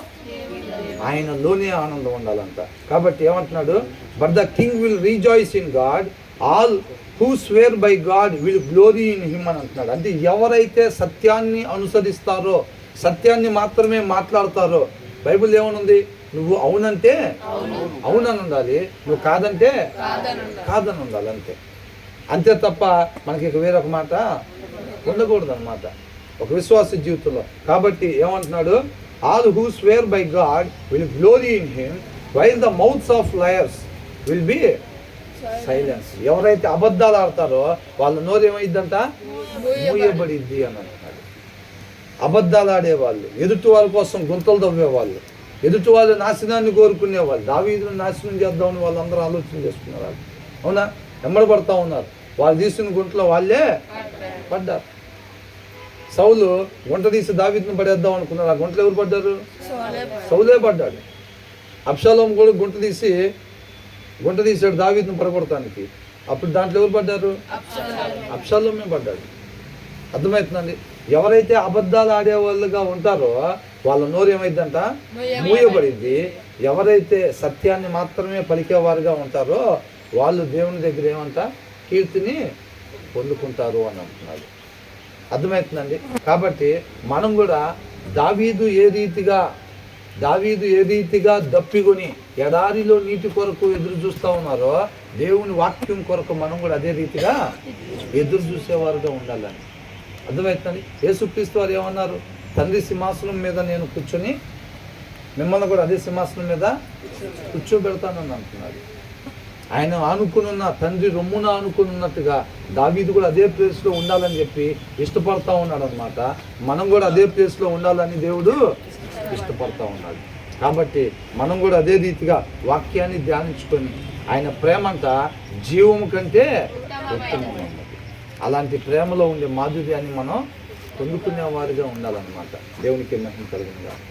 ఆయనలోనే ఆనందం ఉండాలంట. కాబట్టి ఏమంటున్నాడు? But the king will rejoice in God, all who swear by God will glory in him అని అంటున్నాడు. అంటే ఎవరైతే సత్యాన్ని అనుసరిస్తారో, సత్యాన్ని మాత్రమే మాట్లాడతారో. బైబిల్ ఏమనుంది? నువ్వు అవునంటే అవునని ఉండాలి, నువ్వు కాదంటే కాదని ఉండాలి. అంతే అంతే తప్ప మనకి వేరొక మాట ఉండకూడదు అనమాట ఒక విశ్వాస జీవితంలో. కాబట్టి ఏమంటున్నాడు? All who swear by God will glory in him while the mouths of liars will be silence. ఎవరైతే అబద్ధాలు ఆడతారో వాళ్ళ నోరు ఏమైందంట? మూయబడిద్ది అని అంటున్నాడు. అబద్ధాలు ఆడేవాళ్ళు, ఎదుటి వాళ్ళ కోసం గుంతలు తవ్వేవాళ్ళు, ఎదుటి వాళ్ళ నాశనాన్ని కోరుకునేవాళ్ళు, దావీదును నాశనం చేద్దామని వాళ్ళందరూ ఆలోచన చేసుకున్నారు. అవునా? వెంబడబడతా ఉన్నారు. వాళ్ళు తీసిన గుంటలో వాళ్ళే పడ్డారు. సౌలు గుంట తీసి దావీదును పడేద్దాం అనుకున్నారు. ఆ గుంటలో ఎవరు పడ్డారు? సౌలే పడ్డాడు. అబ్షాలోము కూడా గుంట తీసాడు దావీదును పడగొడటానికి. అప్పుడు దాంట్లో ఎవరు పడ్డారు? అబ్షాలోమే పడ్డాడు. అర్థమవుతుందండి? ఎవరైతే అబద్ధాలు ఆడేవాళ్ళుగా ఉంటారో వాళ్ళ నోరు ఏమైందంట? మూయబడింది. ఎవరైతే సత్యాన్ని మాత్రమే పలికేవారుగా ఉంటారో వాళ్ళు దేవుని దగ్గర ఏమంట? కీర్తిని పొందుకుంటారు అని అంటున్నాడు. అర్థమవుతుందండి? కాబట్టి మనం కూడా దావీదు ఏ రీతిగా దప్పికొని ఎడారిలో నీటి కొరకు ఎదురు చూస్తూ ఉన్నారో దేవుని వాక్యం కొరకు మనం కూడా అదే రీతిగా ఎదురు చూసేవారుగా ఉండాలని. అర్థమవుతుందండి? యేసుక్రీస్తు వారు ఏమన్నారు? తండ్రి సింహాసనం మీద నేను కూర్చొని మిమ్మల్ని కూడా అదే సింహాసనం మీద కూర్చోబెడతానని అంటున్నాడు. ఆయన ఆనుకునున్న తండ్రి రొమ్మున ఆనుకున్నట్టుగా దావీదు కూడా అదే ప్లేస్లో ఉండాలని చెప్పి ఇష్టపడతా ఉన్నాడు అనమాట. మనం కూడా అదే ప్లేస్లో ఉండాలని దేవుడు ఇష్టపడతా ఉన్నాడు. కాబట్టి మనం కూడా అదే రీతిగా వాక్యాన్ని ధ్యానించుకొని ఆయన ప్రేమంట జీవము కంటే ఉత్తమమైనది. అలాంటి ప్రేమలో ఉండే మాధుర్యాన్ని మనం పొందుకునే వారిగా ఉండాలన్నమాట. దేవునికి మహిమ కలుగునుగాక.